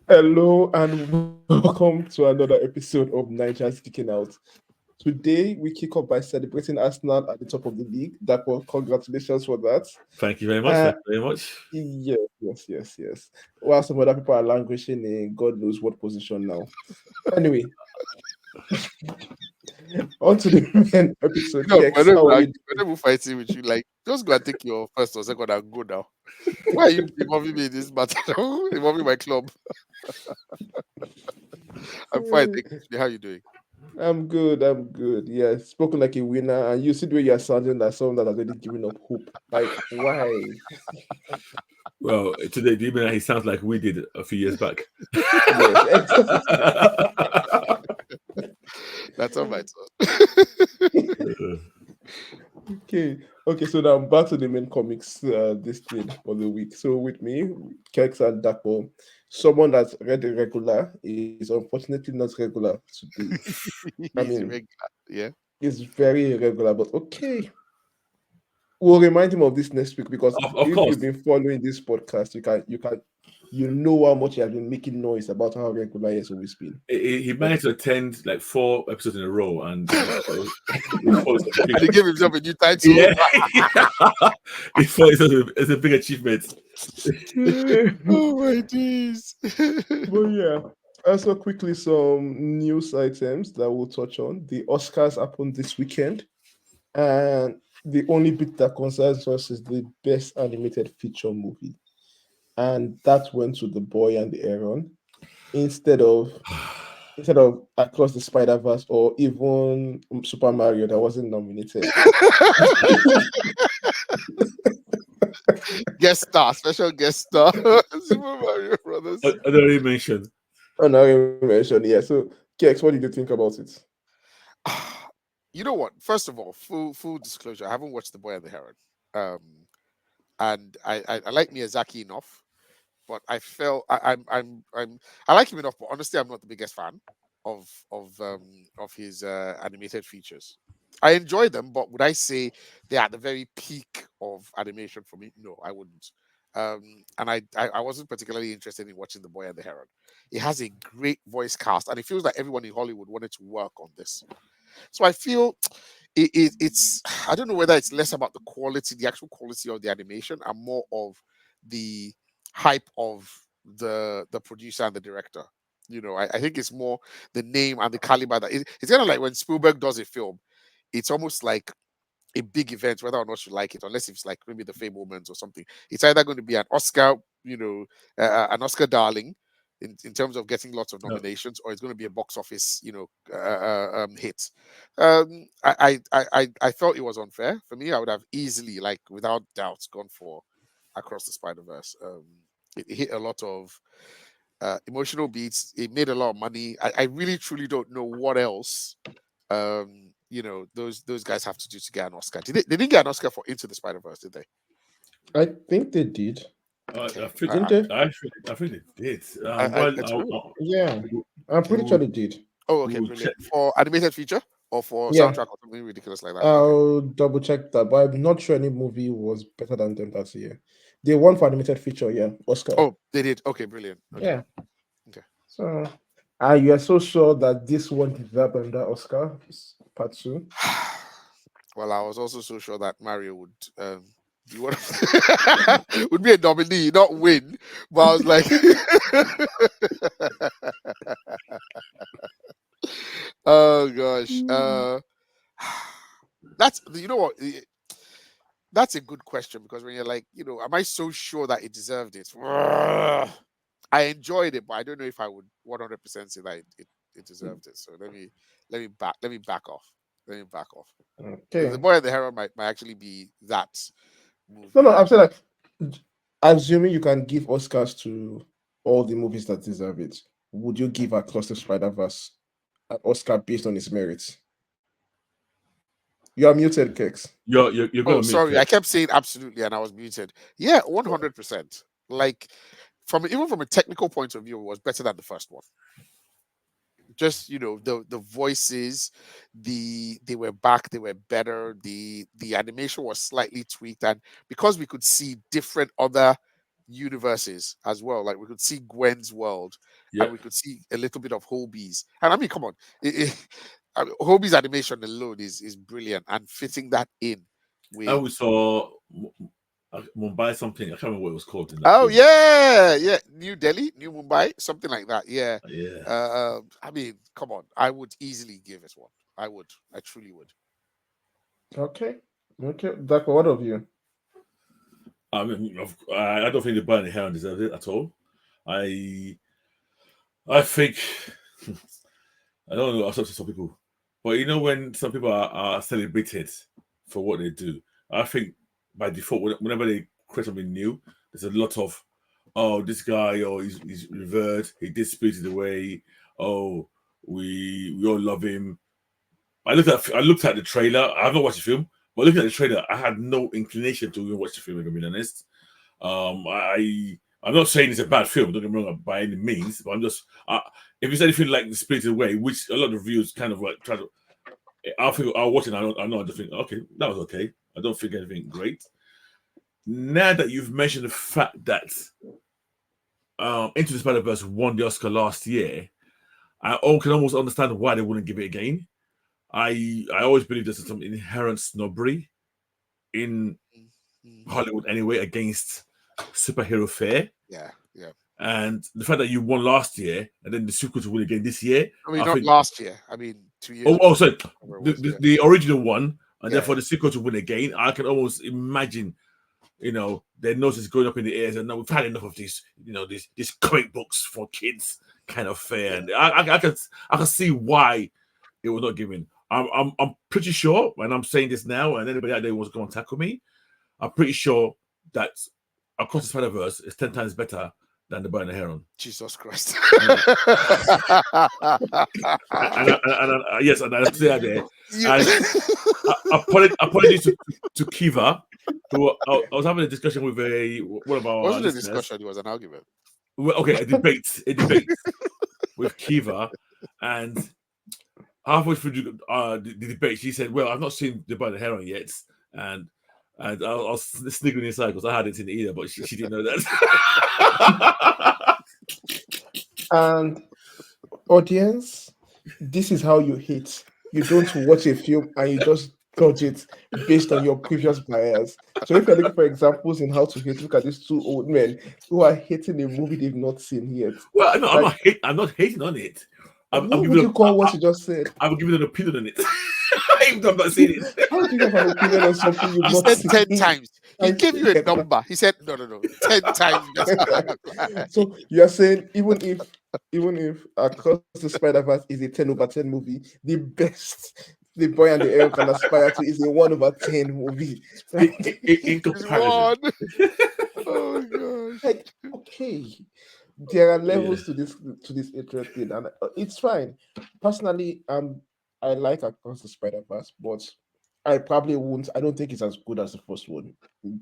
Hello and welcome to another episode of Naija's Geeking Out. Today we kick off by celebrating Arsenal at the top of the league. Congratulations for that. Thank you very much. Uh, Thank you very much. yes. While some other people are languishing in God knows what position now. Anyway, on to the main episode. Kex, how are you whenever fighting with you, like, just go and take your first or second and go now. Why are you involving me in this matter? Involving my club. I'm fine. doing? Thank you. How are you doing? I'm good. Yeah, spoken like a winner, and you see the way you're sounding like someone that has already given up hope. Like, why? Well, today, do you mean he sounds like we did a few years back? Yes, exactly. That's all right. Okay. So now back to the main comics. This thing for the week. So with me, Kex and Dapo, someone that's read regular is unfortunately not regular today. I He's mean, irregular. Yeah. it's very irregular, but okay. We'll remind him of this next week because Of if course. you've been following this podcast, you know how much he has been making noise about how regular he has always been. He managed to attend like 4 episodes in a row, and And he gave himself a new title. yeah, it's a big achievement. Oh my days. But yeah, also quickly some news items that we'll touch on. The Oscars happened this weekend, and the only bit that concerns us is the best animated feature movie, and that went to The Boy and the Heron instead of Across the Spider Verse or even Super Mario that wasn't nominated. Guest star, special guest star. Super Mario Brothers. I don't really mention. Honorary mention, yeah. So, Kex, what did you think about it? You know what? First of all, full disclosure, I haven't watched The Boy and the Heron. And I like Miyazaki enough, but I felt I like him enough, but honestly, I'm not the biggest fan of his animated features. I enjoy them, but would I say they're at the very peak of animation for me? No, I wouldn't. And I wasn't particularly interested in watching The Boy and the Heron. It has a great voice cast, and it feels like everyone in Hollywood wanted to work on this. So I feel it's I don't know whether it's less about the quality, the actual quality of the animation, and more of the hype of the producer and the director. You know, I think it's more the name and the caliber that it's kind of like when Spielberg does a film, it's almost like a big event, whether or not you like it, unless it's like maybe the Fablemans or something. It's either going to be an Oscar, an Oscar darling in terms of getting lots of No. nominations, or it's going to be a box office, hit. I felt it was unfair for me. I would have easily, like without doubt, gone for Across the Spider Verse. It hit a lot of emotional beats. It made a lot of money. I really truly don't know what else those guys have to do to get an Oscar. They didn't get an Oscar for Into the Spider Verse, did they? I think they did. I Okay. think they did. Yeah, I'm pretty sure they did. Oh, okay, we'll brilliant. check. For animated feature or for Yeah, soundtrack or something ridiculous like that? Okay. I'll double check that, but I'm not sure any movie was better than them that year. They won for animated feature, yeah, Oscar. Oh, they did. Okay, brilliant. Okay. Yeah. Okay. So, you are so sure that this one deserved another Oscar part 2? Well, I was also so sure that Mario would be one would be a nominee, not win. But I was like, oh gosh, that's what. That's a good question because when you're like, am I so sure that it deserved it? I enjoyed it, but I don't know if I would 100% say that it deserved it. So let me back off. Let me back off. Okay. The Boy and the Heron might actually be that movie. No, I'm saying like, assuming you can give Oscars to all the movies that deserve it, would you give Across the Spider Verse an Oscar based on its merits? You are muted, Kex. You're going Oh, to sorry, meet. I kept saying absolutely, and I was muted. Yeah, 100%. Like even from a technical point of view, it was better than the first one. Just the voices, they were back, they were better. The animation was slightly tweaked, and because we could see different other universes as well. Like we could see Gwen's world, Yeah. and we could see a little bit of Hobie's. And I mean, come on, I mean, Hobie's animation alone is brilliant, and fitting that in with. And we saw Mumbai something. I can't remember what it was called in that Oh film. yeah, New Delhi, New Mumbai, something like that. Yeah. Yeah. I mean, come on, I would easily give it one. I truly would. Okay. That what of you? I mean, I don't think the Burning Heron deserves it at all. I think I don't know. I'll talk to some people, but you know when some people are celebrated for what they do, I think by default, whenever they create something new, there's a lot of, oh, this guy, oh, he's revered, he did Spirited Away, oh, we all love him. I looked at the trailer. I have not watched the film, but looking at the trailer, I had no inclination to even watch the film. If I'm being honest, I'm not saying it's a bad film. Don't get me wrong by any means, but I'm just if it's anything like The Spirited Away, which a lot of reviews kind of like try to, I'll watch it. I know. I just think, okay, that was okay. I don't think anything great. Now that you've mentioned the fact that Into the Spider-Verse won the Oscar last year, I can almost understand why they wouldn't give it again. I always believe there's some inherent snobbery in Hollywood anyway against superhero fare. Yeah. And the fact that you won last year and then the sequel to win again this year. I mean, not last year. I mean, 2 years. Oh, sorry. The original one, and then for the sequel to win again, I can almost imagine, their noses going up in the air, and now we've had enough of these, these comic books for kids kind of fare. And I can see why it was not given. I'm pretty sure, and I'm saying this now, and anybody out there wants to go and tackle me, I'm pretty sure that Across the Spider-Verse is 10 times better than The Burning Heron. Jesus Christ. Yes, and I say that there. And apologies to Kiva, who I was having a discussion with one of our It wasn't a listeners. discussion, it was an argument. Well, okay, a debate with Kiva, and halfway through the debate, she said, "Well, I've not seen The Burning Heron yet," and I was sniggering inside because I hadn't seen it either, but she didn't know that. And audience, this is how you hate. You don't watch a film and you just judge it based on your previous bias. So if you're looking for examples in how to hate, look at these two old men who are hating a movie they've not seen yet. Well, no, I'm not hating on it. What would you call what you just said? I'm giving an opinion on it. I'm not seeing it. How do you have an opinion on something you've not said seen? 10 times. He gave you a number. He said, no. 10 times. So you're saying even if Across the Spider-Verse is a 10/10 movie, the best The Boy and the Arrow can aspire to is a 1/10 movie. In comparison. Oh gosh. Like, okay. There are levels to this interesting, and it's fine. Personally, I like Across the Spider-Verse, but I probably won't. I don't think it's as good as the first one.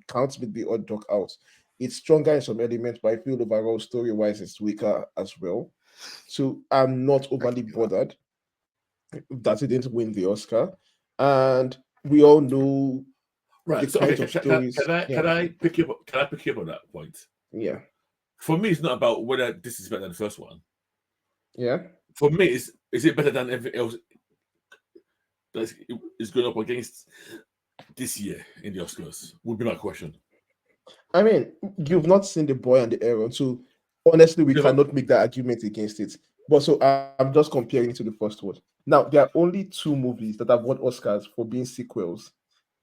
Can't make the odd dog out. It's stronger in some elements, but I feel overall story-wise it's weaker as well. So I'm not overly bothered that it didn't win the Oscar, and we all know right. the kinds of stories. Can I pick you up on that point? Yeah. For me, it's not about whether this is better than the first one. Yeah. For me, is it better than everything else that is going up against this year in the Oscars? Would be my question. I mean, you've not seen The Boy and the Arrow, so honestly, we cannot make that argument against it. But so I'm just comparing it to the first one. Now, there are only two movies that have won Oscars for being sequels,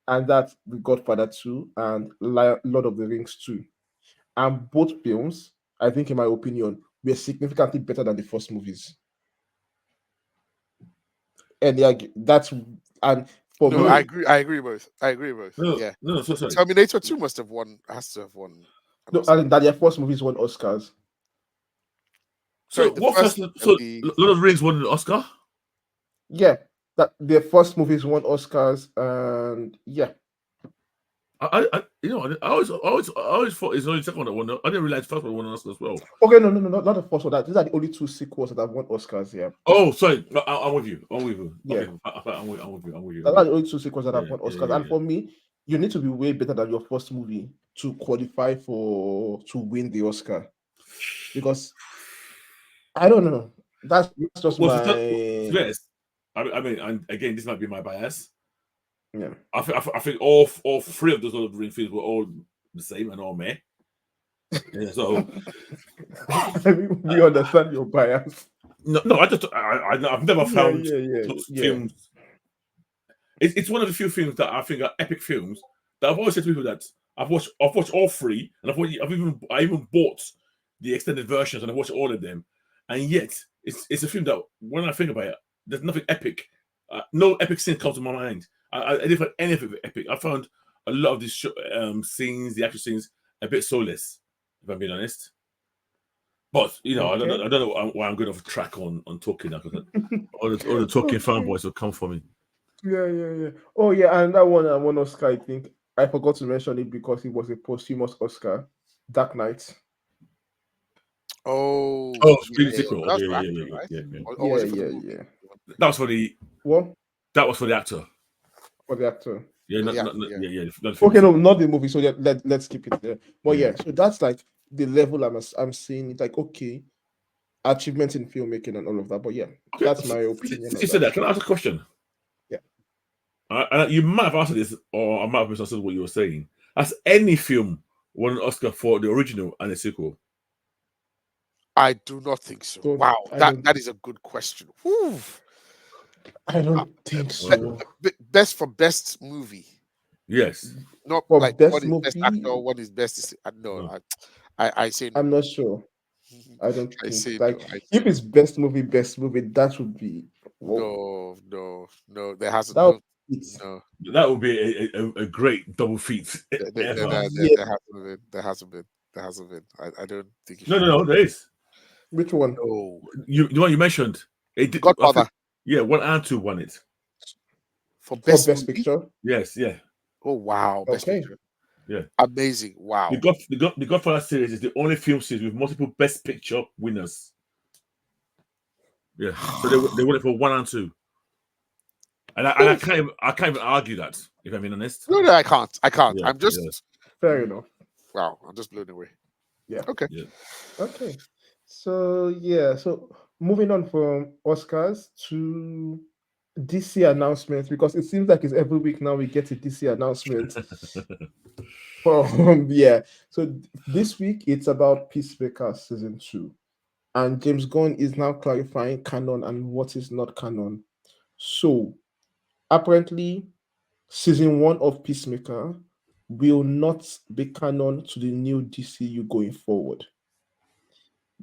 and that's The Godfather 2 and Lord of the Rings 2. And both films, I think, in my opinion, were significantly better than the first movies. And for me, I agree both. Yeah. No, so sorry. Terminator 2 has to have won. No, I think that their first movies won Oscars. So Lord of the Rings won the Oscar? Yeah, that their first movies won Oscars, and yeah. I always thought it's only the second one that won. I didn't realize the first one won an Oscar as well. Okay, no, not the first one. These are the only two sequels that have won Oscars. Yeah. Oh, sorry. I'm with you. Yeah. Okay. I'm with you. Those are the only two sequels that have won Oscars. And for me, you need to be way better than your first movie to qualify to win the Oscar? Because I don't know. That's just Well, to my be honest, I mean, and again, this might be my bias. yeah. I think all three of those Lord of the Rings films were all the same and all meh. Yeah, so I mean, we understand your bias. no, I've never found those Yeah. films. It's one of the few films that I think are epic films that I've always said to people that I've watched all three, and I even bought the extended versions and I've watched all of them, and yet it's a film that when I think about it, there's nothing epic. No epic scene comes to my mind. I didn't find any of it epic. I found a lot of these scenes, the actual scenes, a bit soulless, if I'm being honest. But I Okay. don't know why I'm going off track on talking now, because all the talking fanboys will come for me. Yeah. Oh yeah, and that one Oscar, I think I forgot to mention it because it was a posthumous Oscar. Dark Knight. Oh, Oh, yeah, the sequel. that's Okay, for actor, yeah, right? yeah, yeah. Or was it for the movie? Yeah. That was for the What actor. for the actor? Yeah, For the not, actor, yeah. yeah, not the film Okay, no, itself. not the movie. So let's keep it there. But Yeah. yeah, so that's like the level I'm seeing. It's like okay, achievements in filmmaking and all of that. But yeah, Okay, that's my opinion you on said that. that. Can I ask a question? Yeah. You might have answered this, or I might have misunderstood what you were saying. Has any film won an Oscar for the original and the sequel? I do not think so. So Wow, I don't that is a good question. Whew. I don't think Okay. so. Best for best movie, Yes. not For like best what is best actor, movie, what is best. No, No. I say no. I'm not sure. I don't I think say like no. I say if it's no. best movie, that would be whoa. No. There hasn't. That would No, be it. no. That would be a great double feat ever. Yeah. There hasn't been. There hasn't been. There hasn't been. I don't think it No, should. there is. Which one? No. The one you mentioned. It did, I Godfather think, yeah, 1 and 2 won it. for For best best movie. picture? Yes, yeah, Oh wow, best Okay. picture. yeah. Amazing. Wow. The Godfather series is the only film series with multiple Best Picture winners. Yeah, so they won it for 1 and 2, and I can't even argue that, if I'm being honest. No, I can't. I can't. Yeah, I'm just Fair enough. wow. I'm just blown away. Yeah. Okay. yeah. Okay. So yeah, so moving on from Oscars to DC announcements because it seems like it's every week now we get a DC announcement. Yeah. So this week it's about Peacemaker season 2. And James Gunn is now clarifying canon and what is not canon. So apparently season 1 of Peacemaker will not be canon to the new DCU going forward.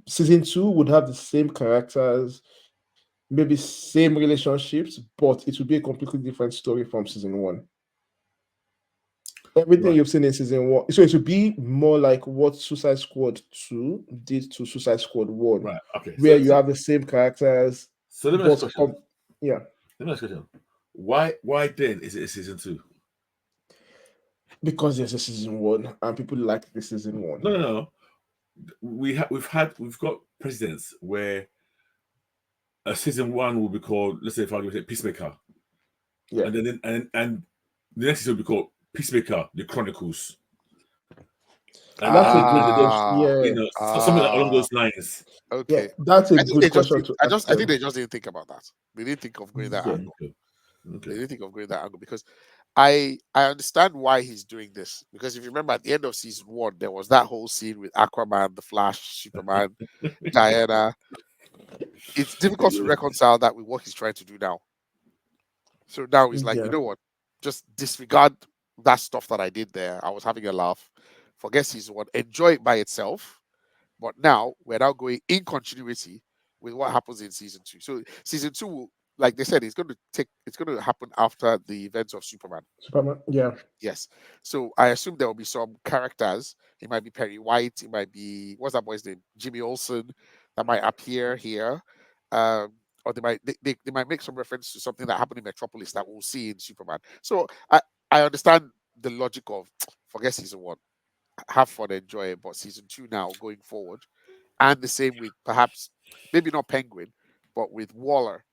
Season 2 would have the same characters, maybe same relationships, but it would be a completely different story from season 1. Everything Right. you've seen in season 1, so it would be more like what Suicide Squad 2 did to Suicide Squad 1, Right. Okay. where you have the same characters, So let me ask but a question. yeah, Let me ask a question. Why then is it a season 2? because there's a season 1 and people like the season 1. No. We've got precedents where a season 1 will be called, let's say, if I give it Peacemaker, Yeah, and then and the next season will be called Peacemaker: The Chronicles, and that's a good question. Ah, something along those lines. Yeah, okay. that's a I think they good just question did, to I ask just I think them. they just didn't think about that. They didn't think of going that Yeah, angle. Okay. They didn't think of going that angle because I understand why he's doing this. Because if you remember at the end of season 1, there was that whole scene with Aquaman, the Flash, Superman, Diana. It's difficult to reconcile that with what he's trying to do now. So now he's like, you yeah, know what? Just disregard that stuff that I did there. I was having a laugh. Forget season 1. Enjoy it by itself. But now we're now going in continuity with what happens in season 2. So season 2 will, like they said, it's going to happen after the events of Superman. Superman. Yeah, Yes. So I assume there will be some characters. It might be Perry White. It might be what's that boy's name? Jimmy Olsen that might appear here. Or they might make some reference to something that happened in Metropolis that we'll see in Superman. So I understand the logic of forget season 1, have fun, enjoy it, but season 2 now going forward, and the same with perhaps maybe not Penguin, but with Waller,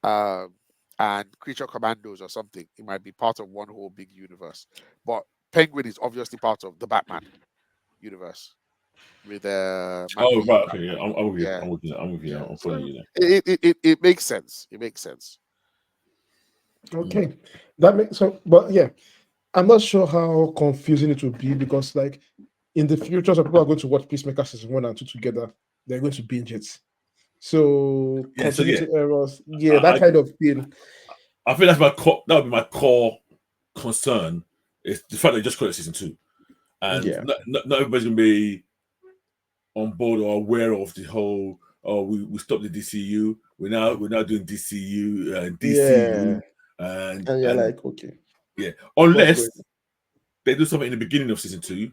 um, and Creature Commandos or something. It might be part of one whole big universe. But Penguin is obviously part of the Batman universe with Matt Oh, Reeves. right. Okay. Yeah. I'm with you. Yeah. I'm with you. I'm with you. Yeah. I'm So following you. it makes sense. It makes sense. Okay, that makes so. But yeah, I'm not sure how confusing it will be because, like, in the future, some people are going to watch Peacemaker season 1 and 2 together. They're going to binge it. So Yeah. So yeah, continuity errors, yeah, that I kind of thing. I think that's my core. That would be my core concern is the fact that they just call it season 2, and Yeah, not everybody's gonna be on board or aware of the whole. Oh, we stopped the DCU. We're now doing DCU and yeah, DCU and and you're and like, okay, yeah, what's unless going? they do something in the beginning of season 2.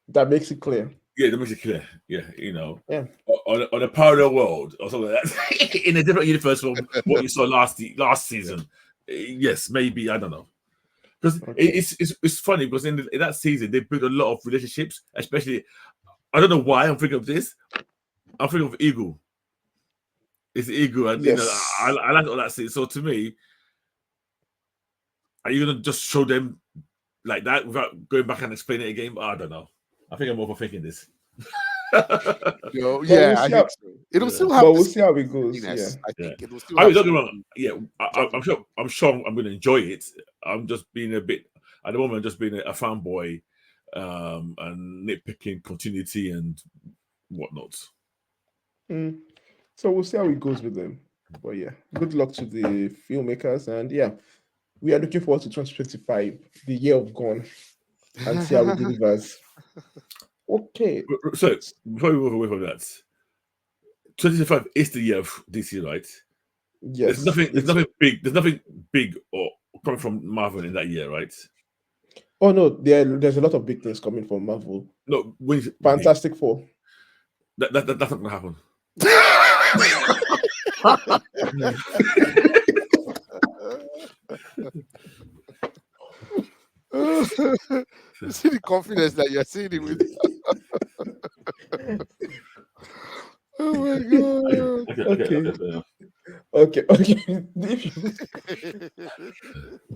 That makes it clear. Yeah, that makes it clear. Yeah, Yeah, on a parallel world or something like that, in a different universe from what you saw last season. Yes, maybe I don't know. Because okay. it's funny because in that season they built a lot of relationships, especially I don't know why I'm thinking of this. I'm thinking of Eagle. It's Eagle, and I Yes. like all that scene. So to me, are you gonna just show them like that without going back and explaining it again? I don't know. I think I'm overthinking this. But we'll Yeah, I see think how. so. It'll Yeah, still have But the we'll see same how it goes. Yeah. goofiness. I yeah. think it'll still I mean, have don't get some me wrong. Yeah, I'm judging. sure. I'm sure I'm going to enjoy it. I'm just being a bit at the moment. I'm just being a fanboy, and nitpicking continuity and whatnot. Mm. So we'll see how it goes with them. But yeah, good luck to the filmmakers, and yeah, we are looking forward to 2025, the year of gone, and see how it delivers. Okay. So before we move away from that, 2025 is the year of DC, right? There's Yes, nothing. There's it's. nothing big. There's nothing big or coming from Marvel in that year, right? Oh no, there's a lot of big things coming from Marvel. No, when is it big? Fantastic Four. That's not gonna happen. See the confidence that you're saying it with. Oh my god. Okay, Fair enough. okay, okay.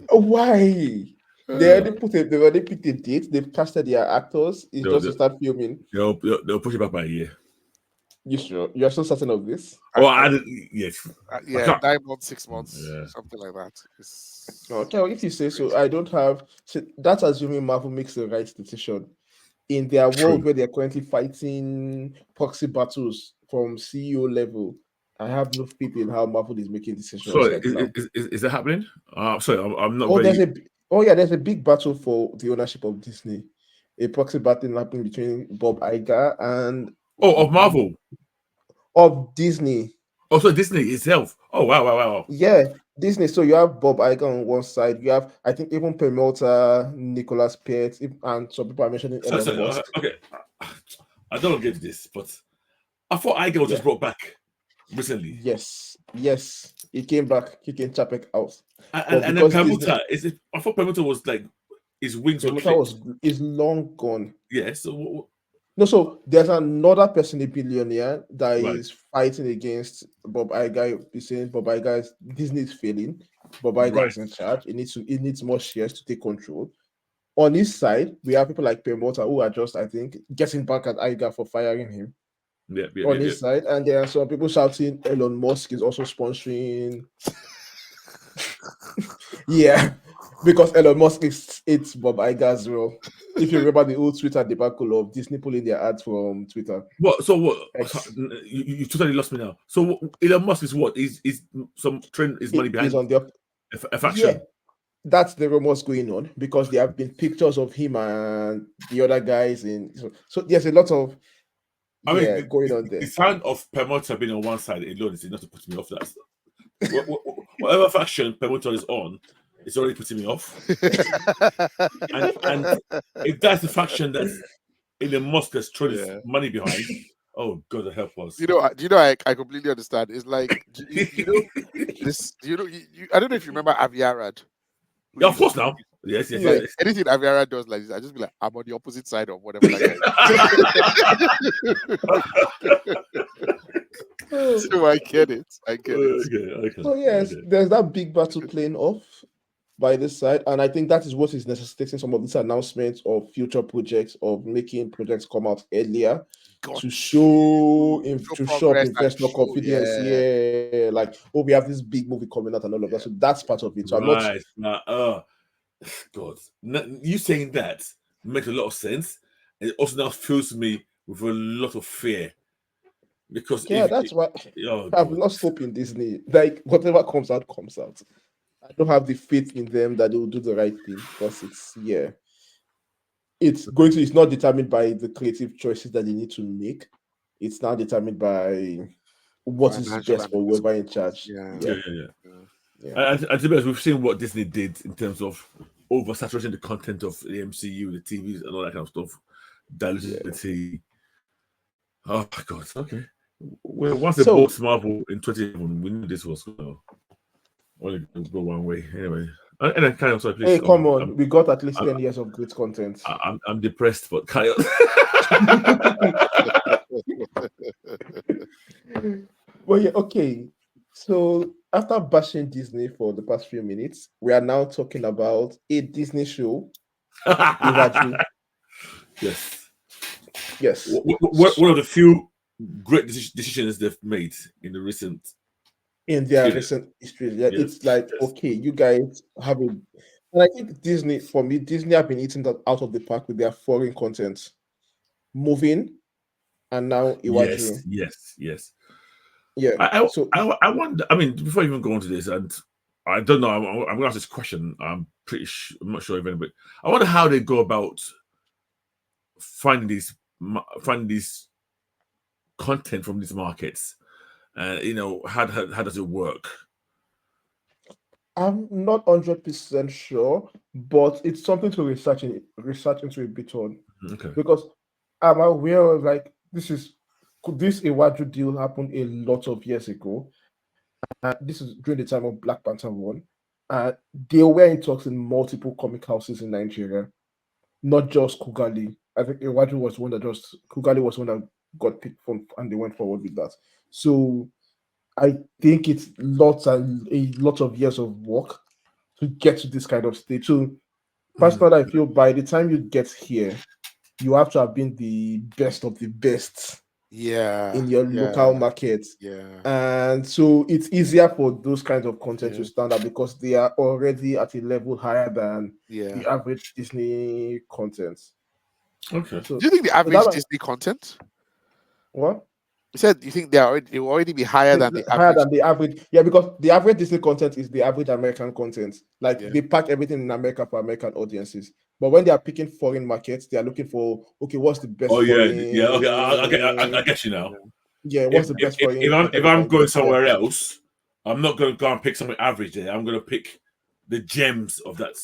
Why? They've already picked a date. They've casted their actors. It's They'll, just to they'll, start filming. they'll push it back by a year. You sure? You're so certain of this? Oh, yes. I Yeah, can't. 9 months, 6 months, Yeah. something like that. Okay, well, if you say so, Crazy. I don't have. So that's assuming Marvel makes the right decision in their world True. where they're currently fighting proxy battles from CEO level. I have no faith in how Marvel is making decisions So right now. is that happening? Sorry, I'm not Oh, very. there's a big battle for the ownership of Disney. A proxy battle happening between Bob Iger and Oh, of Marvel. of Disney. Oh, so Disney itself. Oh, wow. Yeah, Disney. So you have Bob Iger on one side. You have, I think, even Peralta, Nicholas Pett, and some people are mentioning So, Elon so Musk. okay. I don't get this, but I thought Iger was Yeah. just brought back recently, Yes. He came back, kicking Chapek out. and then Permuta is it? I thought Permuta was like his wings were Peralta clipped. is long gone. Yeah. So No, so there's another person, a billionaire, that right, is fighting against Bob Iger. He's saying Bob Iger Disney is failing. Bob Iger right. is in charge. It needs more shares to take control. On his side, we have people like Peralta who are just, I think, getting back at Iger for firing him. On Yeah. his side, and there are some people shouting Elon Musk is also sponsoring. Yeah, because Elon Musk is it's Bob Iger as well. If you remember the old Twitter debacle of Disney pulling their ads from Twitter. What? So what? X You totally lost me now. So Elon Musk is what? Is some trend? Is money is behind on the up. a Yeah, faction? that's the rumors going on because there have been pictures of him and the other guys in. So there's a lot of I mean, going on the there. sound of Permuta being on one side alone is enough to put me off. That whatever faction Permuta is on, it's already putting me off. And if that's the faction that Elon Musk has thrown his Yeah. money behind, oh God, help us! I completely understand. It's like this. I don't know if you remember Aviarad. who Yeah, of used course to- now. Yes. Like anything Aviara does like this, I just be like, I'm on the opposite side of whatever that guy is. So I get it. Okay. So yes, there's that big battle playing off. by this side, and I think that is what is necessitating some of these announcements of future projects, of making projects come out earlier Got to show show to show up progress and investor show, confidence. yeah, Yeah, like, oh, we have this big movie coming out and all of that. yeah. So that's part of it. So I'm not. Right. Now, God, you saying that makes a lot of sense. It also now fills me with a lot of fear because Yeah, if that's why oh I've God, lost hope in Disney. Like, whatever comes out, comes out. I don't have the faith in them that they will do the right thing, because it's not determined by the creative choices that they need to make. It's now determined by what is Financial best and for whoever in fiscal. charge. Yeah, yeah, Yeah, yeah, yeah. yeah. yeah, And to be honest, we've seen what Disney did in terms of oversaturation the content of the MCU, the TVs, and all that kind of stuff. yeah. Diluted. Oh my God. Okay. Well, once they So, bought Marvel in 2011, we knew this was going to only go one way. Anyway, and then carry on. Sorry, please. hey, come on, we got at least 10 years of great content. I'm depressed, but carry on. Well, yeah, okay. So after bashing Disney for the past few minutes, we are now talking about a Disney show, Iwaju. Yes. Yes. One of the few great decisions they've made in the recent In their period. recent history, yeah, Yes. it's like, Yes. okay, you guys have a, and I think Disney, for me, Disney have been eating that out of the park with their foreign content, moving, and now Yes. Iwaju. Yes. Yes. Yeah. I, So I wonder. I mean, before I even go on to this, and I don't know. I'm going to ask this question. I'm not sure if anybody. I wonder how they go about finding these content from these markets. How does it work? I'm not 100% sure, but it's something to research into a bit on, Okay. because I'm aware of, like, this Iwaju deal happened a lot of years ago. This is during the time of Black Panther 1. They were in talks in multiple comic houses in Nigeria, not just Kugali. I think Iwaju was one that just Kugali was one that got picked from, and they went forward with that. So I think it's lots and a lot of years of work to get to this kind of stage. So personally, I feel by the time you get here, you have to have been the best of the best Yeah, in your yeah, local market. yeah, And so it's easier for those kinds of content to yeah, stand out, because they are already at a level higher than yeah. the average Disney content. Okay. So, Do you think the so that average might, Disney content? what? You said you think they will already be higher than the Higher average. than the average. Yeah, because the average Disney content is the average American content. Like, Yeah, they pack everything in America for American audiences. But when they are picking foreign markets, they are looking for, okay, what's the Oh best yeah, yeah. Okay, I foreign, get you now. yeah, yeah, what's the best If foreign if content they I'm can going get? Yeah. somewhere else, I'm not going to go and pick something average there. I'm going to pick the gems of that.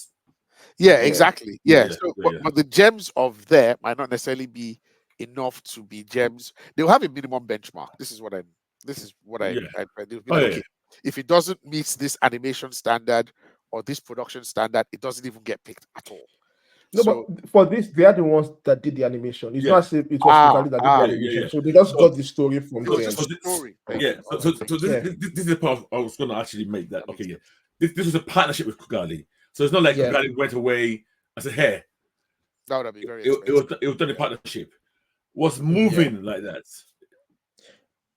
yeah, Yeah. exactly. Yeah, Yeah. yeah, So, yeah, yeah. but the gems of there might not necessarily be enough to be gems. They'll have a minimum benchmark. This is what I. This is what Yeah. they'll be Oh like, yeah. okay, if it doesn't meet this animation standard or this production standard, it doesn't even get picked at all. No, So but for this, they are the ones that did the animation. It's not Yeah. as if it was Kugali that did the Yeah. Yeah. animation. Yeah. So they just So got the story from it was them. just so a this, story. Thank yeah. you. So All so, right, thank so you. Yeah. this is the part I was going to actually make that. That Okay. makes Yeah. sense. This was a partnership with Kugali. So it's not like Yeah. Kugali went away and said, "Hey, That would have been very it expensive. was done in Yeah. partnership." Was Yeah. moving like that.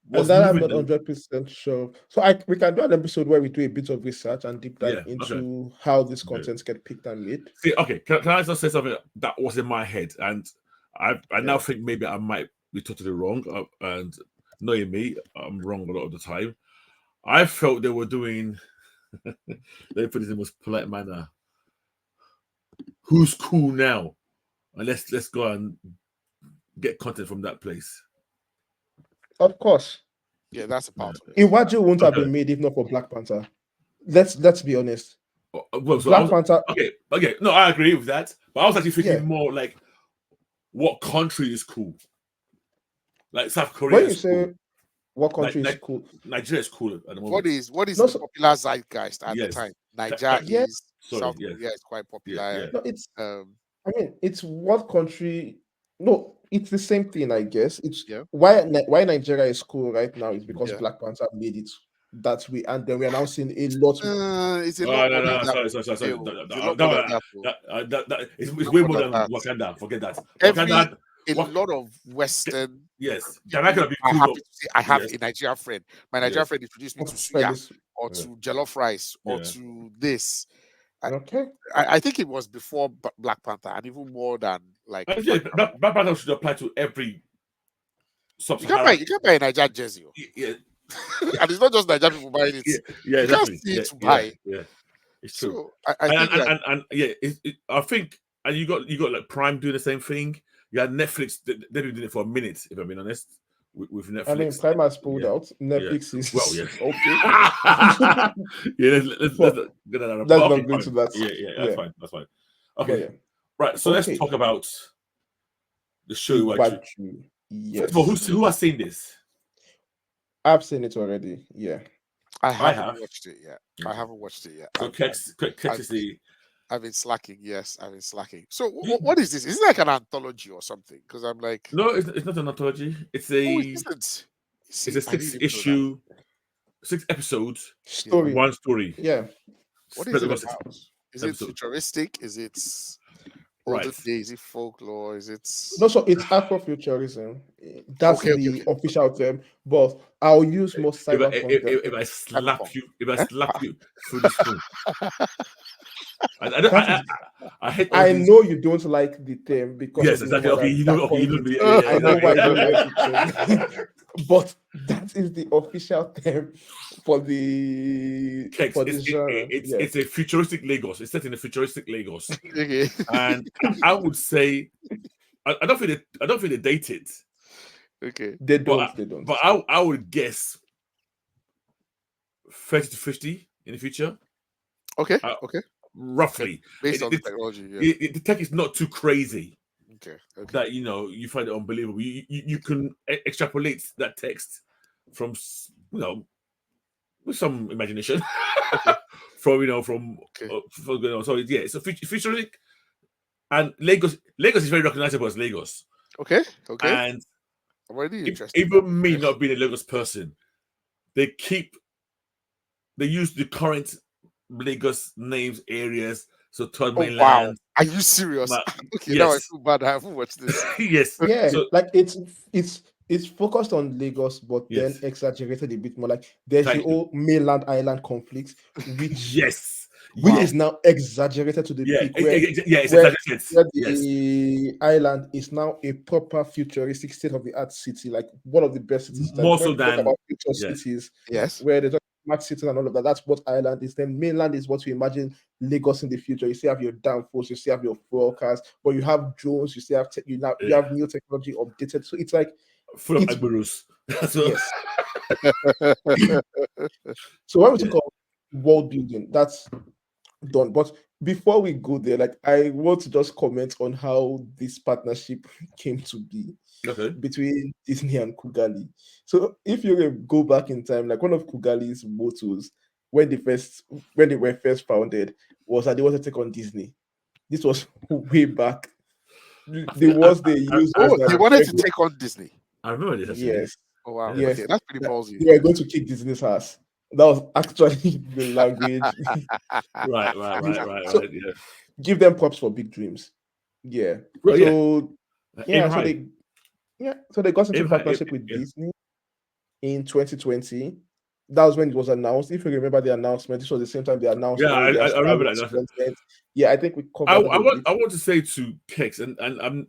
And Was that I'm moving. not 100% sure. So we can do an episode where we do a bit of research and deep dive Yeah. Okay. into how these Okay. contents get picked and made. See, okay, can I just say something that was in my head, and I now Yeah. think maybe I might be totally wrong, and knowing me, I'm wrong a lot of the time. I felt they were doing. Let me put this in the most polite manner. Who's cool now? And let's go and get content from that place. Of course. Yeah, that's a Yeah. part of it. Iwaju wouldn't have Okay. been made if not for Black Panther. Let's be honest. Well, so I Black was Panther, okay. No, I agree with that, but I was actually thinking yeah. more like, what country is cool? Like South Korea When you is cool. say what country is cool, Nigeria is cool at the What moment. is no, the popular zeitgeist at the Yes. time? Naija yeah, is, Sorry. South Yes. Korea is quite Yeah. popular. Yeah. no, it's Um, I mean, it's what country? No, it's the same thing, I guess. It's yeah, why Nigeria is cool right now is because yeah, Black Panther made it that way, and then we're now seeing a lot. It's a Oh, lot no, more than no, that. sorry. Still. That, It's a lot that, more than that, that. Though. it's It's a lot way more more than than that. Wakanda. Forget that. A Wak- lot of Western yes, people Jamaica be are cool. happy to say, I have Yes, a Nigerian friend. My Nigerian yes, friend introduced me to Fairly suya or yeah, to jollof rice or yeah. to this. I, Okay. I think it was before Black Panther and even more than like Yeah, Black Panther should apply to every sub-Saharan. you can't buy a Nigerian jersey. Yeah, And it's not just Nigerian people buying it. yeah, You can't exactly. see it to Yeah, buy. yeah. It's true. So I think that And yeah, I think, and you got like Prime doing the same thing. You had Netflix. They've been doing it for a minute, if I'm being honest, with Netflix. I mean, Prime has pulled Yeah. out. Netflix is Well, yeah. okay. Yeah, let's But get that out of. let's But not okay, go into fine. that. Yeah, that's Yeah. fine. That's fine. But Okay, yeah. right. So let's Okay. talk about the show. Iwaju. Yes. First of all, who has seen this? I've seen it already. Yeah. I haven't have. watched it yet. Okay. I haven't watched it yet. So Kex is the. I've been slacking. Yes, I've been slacking. So what is this? Is it like an anthology or something? Because I'm like, No, it's not an anthology. It's a. oh, it isn't. It's a 6 issue, 6 episodes, Story. one story. Yeah. What Spread is it across about? Is it episodes. futuristic? Is it Right. olden days? Is it folklore? Is it No, so it's Afrofuturism. That's Okay, the official term, but I'll use more cyberpunk. If I slap Cyberpunk. you, if I slap you through the screen, That is- I hate all I these. know you don't like the term because Yes, of the exactly. woman Okay, that you coined know me. it. Yeah, I know why you don't exactly. like the term. But that is the official term for the Kex, for this genre. Yeah. it's a futuristic Lagos. It's set in a futuristic Lagos, Okay. and I would say I don't think they date it, Okay. They but don't. but I would guess 30 to 50 in the future, Okay. Uh, Okay. roughly. Based on the technology. Yeah. The tech is not too crazy Okay. Okay. that you find it unbelievable. You can extrapolate that text from with some imagination from Okay. from going on. So yeah, it's a futuristic, and Lagos is very recognizable as Lagos. Okay. Okay. And I'm already interested. even me not being a Lagos person, they use the current Lagos names, areas. So third Oh, mainland. wow. Are you serious? Okay, now I Yes. feel bad. I haven't watched this. Yes. Yeah, So like it's focused on Lagos, but Yes. then exaggerated a bit more. Like there's Thank the you. whole mainland island conflict, which yes. which Wow. is now exaggerated to the Yeah. peak where It's where exaggerated. where Yes. the island is now a proper futuristic state of the art city, like one of the best cities. More Like so when we talk than about future yeah. cities, Yes. where they talk smart cities and all of that. That's what island is. Then mainland is what we imagine Lagos in the future. You still have your downforce, you still have your fuel cars, but you have drones, you still have you Yeah. have new technology updated. So it's like full of it's Agbarus. So yes. So when we Yeah. talk about world building, that's done. But before we go there, like I want to just comment on how this partnership came to be okay. between Disney and Kugali. So if you go back in time, like one of Kugali's mottos when they were first founded was that they wanted to take on Disney. This was way back. The words they used was Oh, they that wanted to take on Disney. I remember this actually. yes, Oh wow. Yeah. yes, Okay, that's pretty that ballsy. they were going to kick Disney's ass. That was actually the language. Right. So Yeah. give them props for big dreams. Yeah. Well, So Aim so high. they got into Aim high, partnership with yeah. Disney in 2020. That was when it was announced. If you remember the announcment, this was the same time they announced Yeah, all their I Star remember Wars that. content. Yeah, I think we covered I that a bit. want to say to Kex, and I'm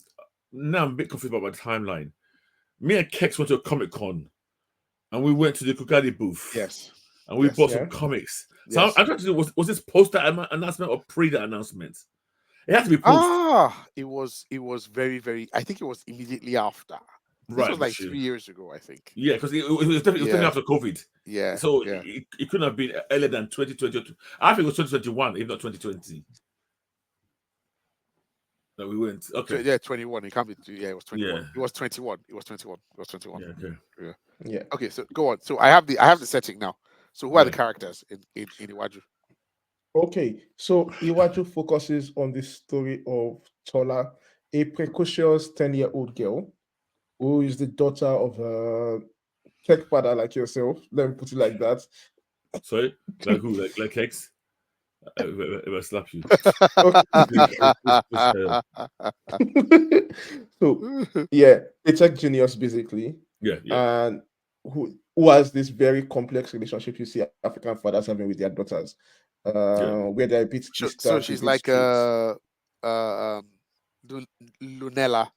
now I'm a bit confused about my timeline. Me and Kex went to a Comic-Con, and we went to the Kugali booth. Yes. And we Yes. bought Yeah. some comics. So Yes. I'm trying to do was this post that announcement or pre that announcement? It has to be post. It was very, very. I think it was immediately after. This Right. was like got you. 3 years ago, I think. Yeah, because it was definitely Yeah. after COVID. Yeah. So yeah. it couldn't have been earlier than 2020. I think it was 2021, if not 2020. That we went. Okay. Yeah, 21. It can't be. Yeah, it was 21. Yeah. It was 21. It was 21. It was 21. Yeah, okay. Yeah. Okay, so go on. So I have the setting now. So who are the Yeah. characters in Iwaju? Okay, so Iwaju focuses on the story of Tola, a precocious 10-year-old girl who is the daughter of a tech father like yourself. Let me put it like that. Sorry, like who? Like X? If I slap you. So yeah, a tech genius basically, Yeah, yeah, and who has this very complex relationship you see African fathers having with their daughters, yeah. where they're a bit So distant, a she's bit like strict. Lunella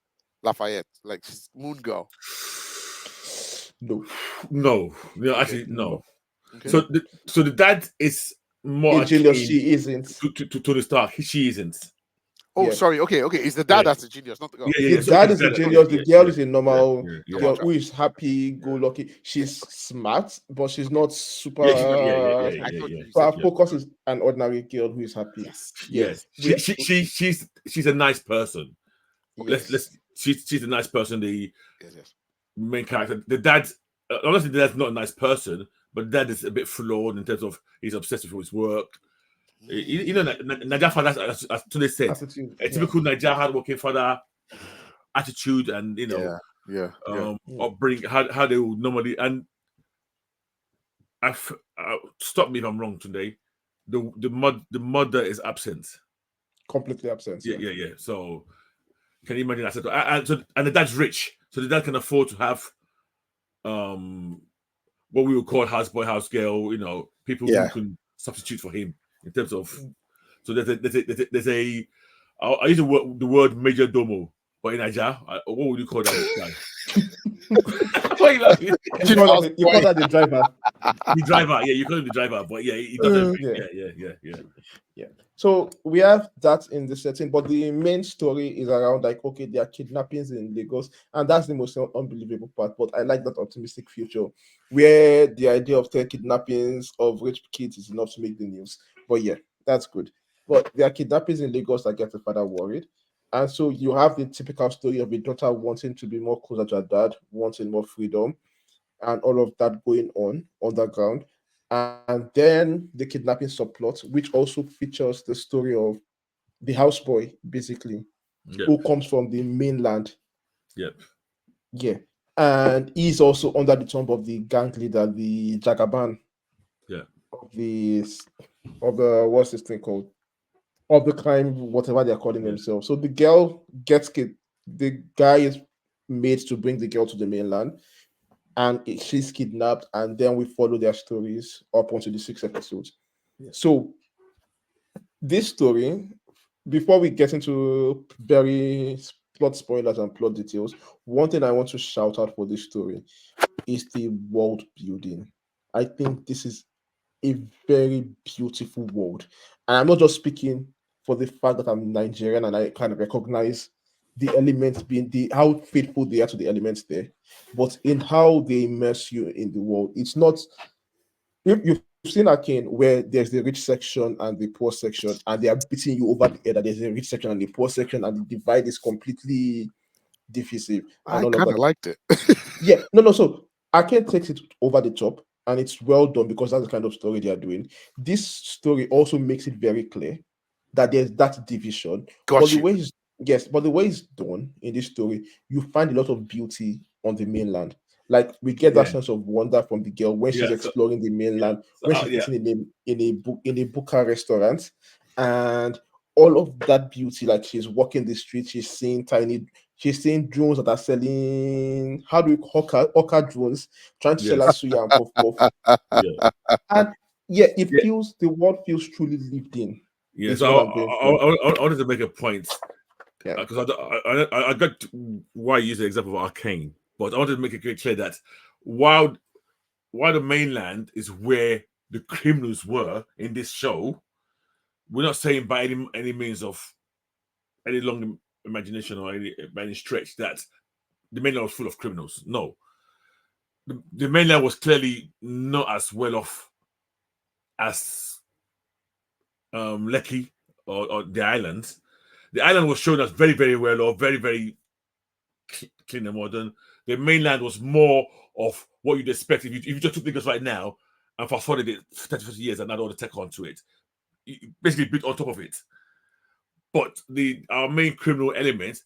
Lafayette, like she's Moon Girl. No, No, Okay, actually, no. okay. So the dad is a more genius akin she isn't. to the star. She isn't. Oh, Yeah, sorry. Okay, okay. It's the Yeah, dad that's the genius, not the girl. yeah, the yeah. So okay, dad the is a dad, Sorry. genius. The girl is a yeah, normal I girl got who you. is happy, go lucky. She's smart, but she's not yeah, yeah, I yeah, thought yeah, you so said her she yeah. was focus is an ordinary girl who is happy. yes. Yeah, Yes, we she's a nice person. yes. She's a nice person. The Yes, yes. main character, the dad. Honestly, the dad's not a nice person, but the dad is a bit flawed in terms of he's obsessed with his work. You know, Naija father, as Tunde said, Attitude. a Yeah. typical Naija hardworking father attitude, and Yeah, yeah, yeah. Mm. upbringing, how they would normally. And stop me if I'm wrong today. The mother is absent. Completely absent. Yeah, Yeah. yeah, yeah. So can you imagine that? And the dad's rich, so the dad can afford to have um what we would call houseboy, house girl. People who Yeah. can substitute for him in terms of. So there's a I use the word major domo, but in Naija, what would you call that guy? Why are you laughing? You call that the driver. The driver, yeah, you call him the driver, but yeah, he does everything. Yeah. Yeah. Yeah. So we have that in the setting, but the main story is around like, okay, there are kidnappings in Lagos, and that's the most unbelievable part. But I like that optimistic future where the idea of 10 kidnappings of rich kids is enough to make the news. But yeah, that's good. But there are kidnappings in Lagos that get the father worried. And so you have the typical story of a daughter wanting to be more closer to her dad, wanting more freedom, and all of that going on underground. And then the kidnapping subplot, which also features the story of the houseboy, basically, Yep, who comes from the mainland. yep, Yeah. And he's also under the thumb of the gang leader, the Jagaban yeah, of the what's this thing called? Of the crime, whatever they're calling yeah, themselves. So the girl gets the guy is made to bring the girl to the mainland, and she's kidnapped, and then we follow their stories up onto the 6 episodes. yeah. So this story, before we get into very plot spoilers and plot details, one thing I want to shout out for this story is the world building. I think this is a very beautiful world. And I'm not just speaking for the fact that I'm Nigerian and I kind of recognize the elements being how faithful they are to the elements there, but in how they immerse you in the world. It's not you've seen Arcane where there's the rich section and the poor section, and they are beating you over the head that there's a rich section and the poor section, and the divide is completely divisive and I all of kind of that. liked it. Yeah, no. So Arcane takes it over the top, and it's well done because that's the kind of story they are doing. This story also makes it very clear that there's that division, but Got the you. way it's yes, but the way it's done in this story, you find a lot of beauty on the mainland. Like we get that Yeah, sense of wonder from the girl when she's yeah. exploring the Yeah, mainland, so, when she's yeah, eating in a buka restaurant, and all of that beauty. Like she's walking the street, she's seeing drones that are selling, how do we hawker drones, trying to sell yes, us suya and puff puff. yeah, And yeah, yeah, the world feels truly lived in, yeah. is So what I'm going for. I wanted to make a point Yeah. because I got why you use the example of Arcane, but I wanted to make it very clear that while the mainland is where the criminals were in this show, we're not saying by any means of any long imagination or by any stretch that the mainland was full of criminals. No, the mainland was clearly not as well off as Lekki or the islands. The island was shown as very, very well off, very, very clean and modern. The mainland was more of what you'd expect if you just took Lagos right now and fast forwarded it 30, 40 years and add all the tech onto it. You basically built on top of it. But our main criminal element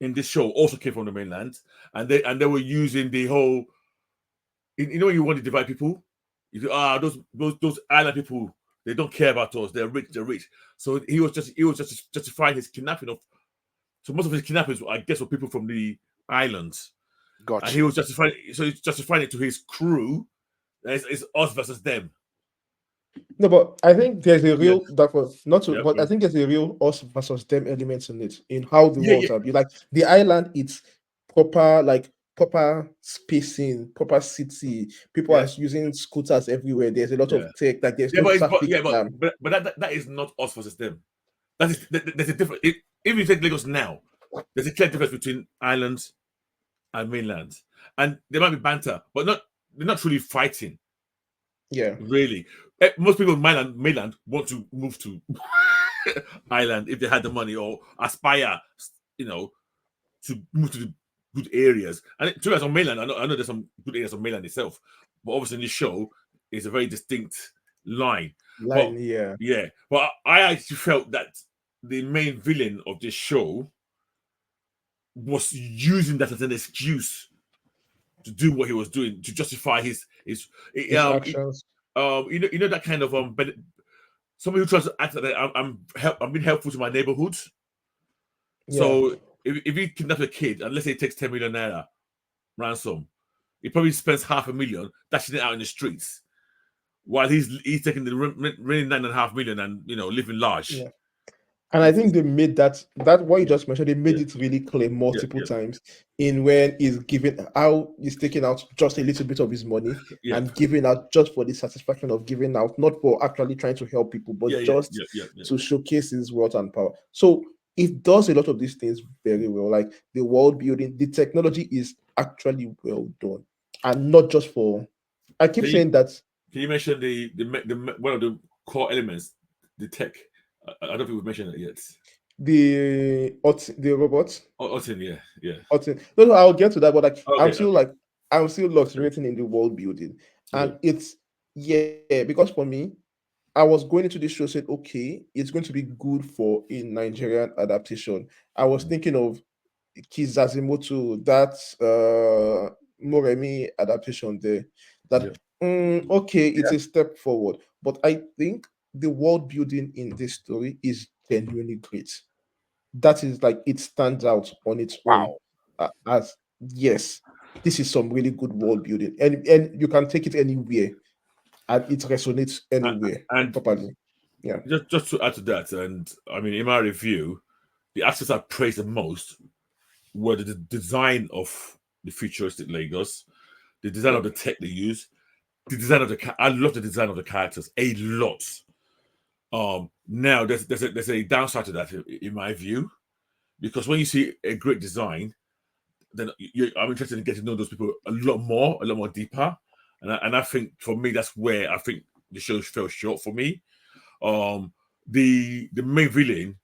in this show also came from the mainland, and they were using the whole. When you want to divide people, Those island people, they don't care about us. They're rich. They're rich. So he was just justifying his kidnapping of. So most of his kidnappers, I guess, were people from the islands, and Got he you. was justifying. So he's justifying it to his crew. It's us versus them. No, but I think there's a Yes. real that was not to, Yeah. but I think there's a real us versus them elements in it, in how the Yeah. worlds Yeah. are built. Like the island, it's proper, like proper spacing, proper city. People are Yeah. using scooters everywhere. There's a lot Yeah. of tech. Like there's Yeah. no But traffic yeah. But jam. but, but that is not us versus them. There's a difference. If you take Lagos now, there's a clear difference between islands and mainland, and there might be banter, but not they're not truly fighting. Yeah, Really, most people in mainland want to move to island if they had the money or aspire, you know, to move to the good areas. And to be honest, on mainland, I know there's some good areas on mainland itself, but obviously in this show is a very distinct line. But line. Yeah, yeah, but I actually felt that the main villain of this show was using that as an excuse to do what he was doing to justify his his actions. you know that kind of somebody who tries to act like I'm being helpful to my neighborhood. Yeah, So if he kidnaps a kid and let's say he takes 10 million naira ransom, he probably spends 500,000 dashing it out in the streets while he's taking the remaining 9.5 million and living large. yeah. And I think they made that what you just mentioned, they made Yeah, it really clear yeah, multiple yeah, times in when he's giving how he's taking out just a little bit of his money yeah, and giving out just for the satisfaction of giving out, not for actually trying to help people, yeah, but yeah, just yeah, yeah, yeah. to showcase his wealth and power. So it does a lot of these things very well. Like the world building, the technology is actually well done. And not just for I keep Can you saying that can you mention the one of the core elements, the tech? I don't think we've mentioned it yet. the robots. Autumn, yeah, yeah, No, I'll get to that, but okay, okay, I'm still okay, luxuriating in the world building, and okay. it's yeah because for me, I was going into this show said okay, it's going to be good for a Nigerian adaptation. I was Mm, thinking of Kizazimoto, that Moremi adaptation there. yeah, That okay, it's a step forward, but I think the world building in this story is genuinely great. That is like it stands out on its own Wow. as yes, this is some really good world building, and you can take it anywhere and it resonates anywhere and properly. Yeah, just to add to that, and I mean, in my review, the aspects I praised the most were the design of the futuristic Lagos, the design yeah, of the tech they use, the design of I love the design of the characters a lot. Now there's a downside to that in my view, because when you see a great design, then I'm interested in getting to know those people a lot more deeper, and I think for me that's where I think the show fell short for me. Um, the main villain,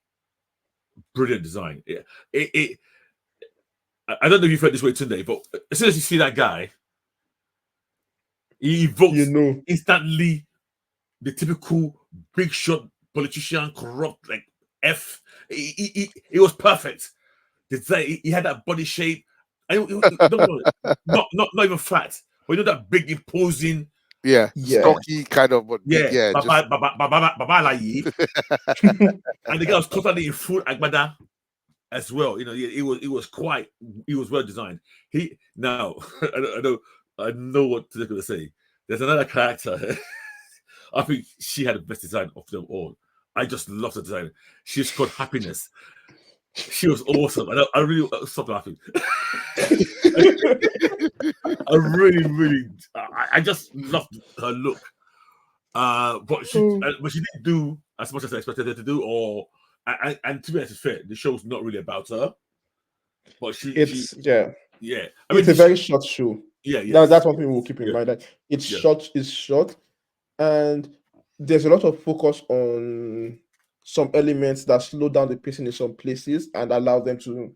brilliant design. It I don't know if you've heard this way today, but as soon as you see that guy, he you evokes know, instantly the typical big shot politician, corrupt, like F. He was perfect. He had that body shape. Don't know, not even fat, but not that big imposing. Yeah, yeah, stocky kind of, but big. Yeah, Yeah, just baba like, and the guy was totally in full agbada as well. It was well designed. He now I know what they're gonna say. There's another character. I think she had the best design of them all. I just love the design. She's called Happiness. She was awesome. I really stopped laughing. I really, really, I just loved her look. But she didn't do as much as I expected her to do. And to be honest, it's fair. The show's not really about her, but she, it's yeah, yeah. I mean, it's a very short show. yeah, That's yes, one thing yes, we'll keep in yeah, mind. Like yeah, it's short, and there's a lot of focus on some elements that slow down the pacing in some places and allow them to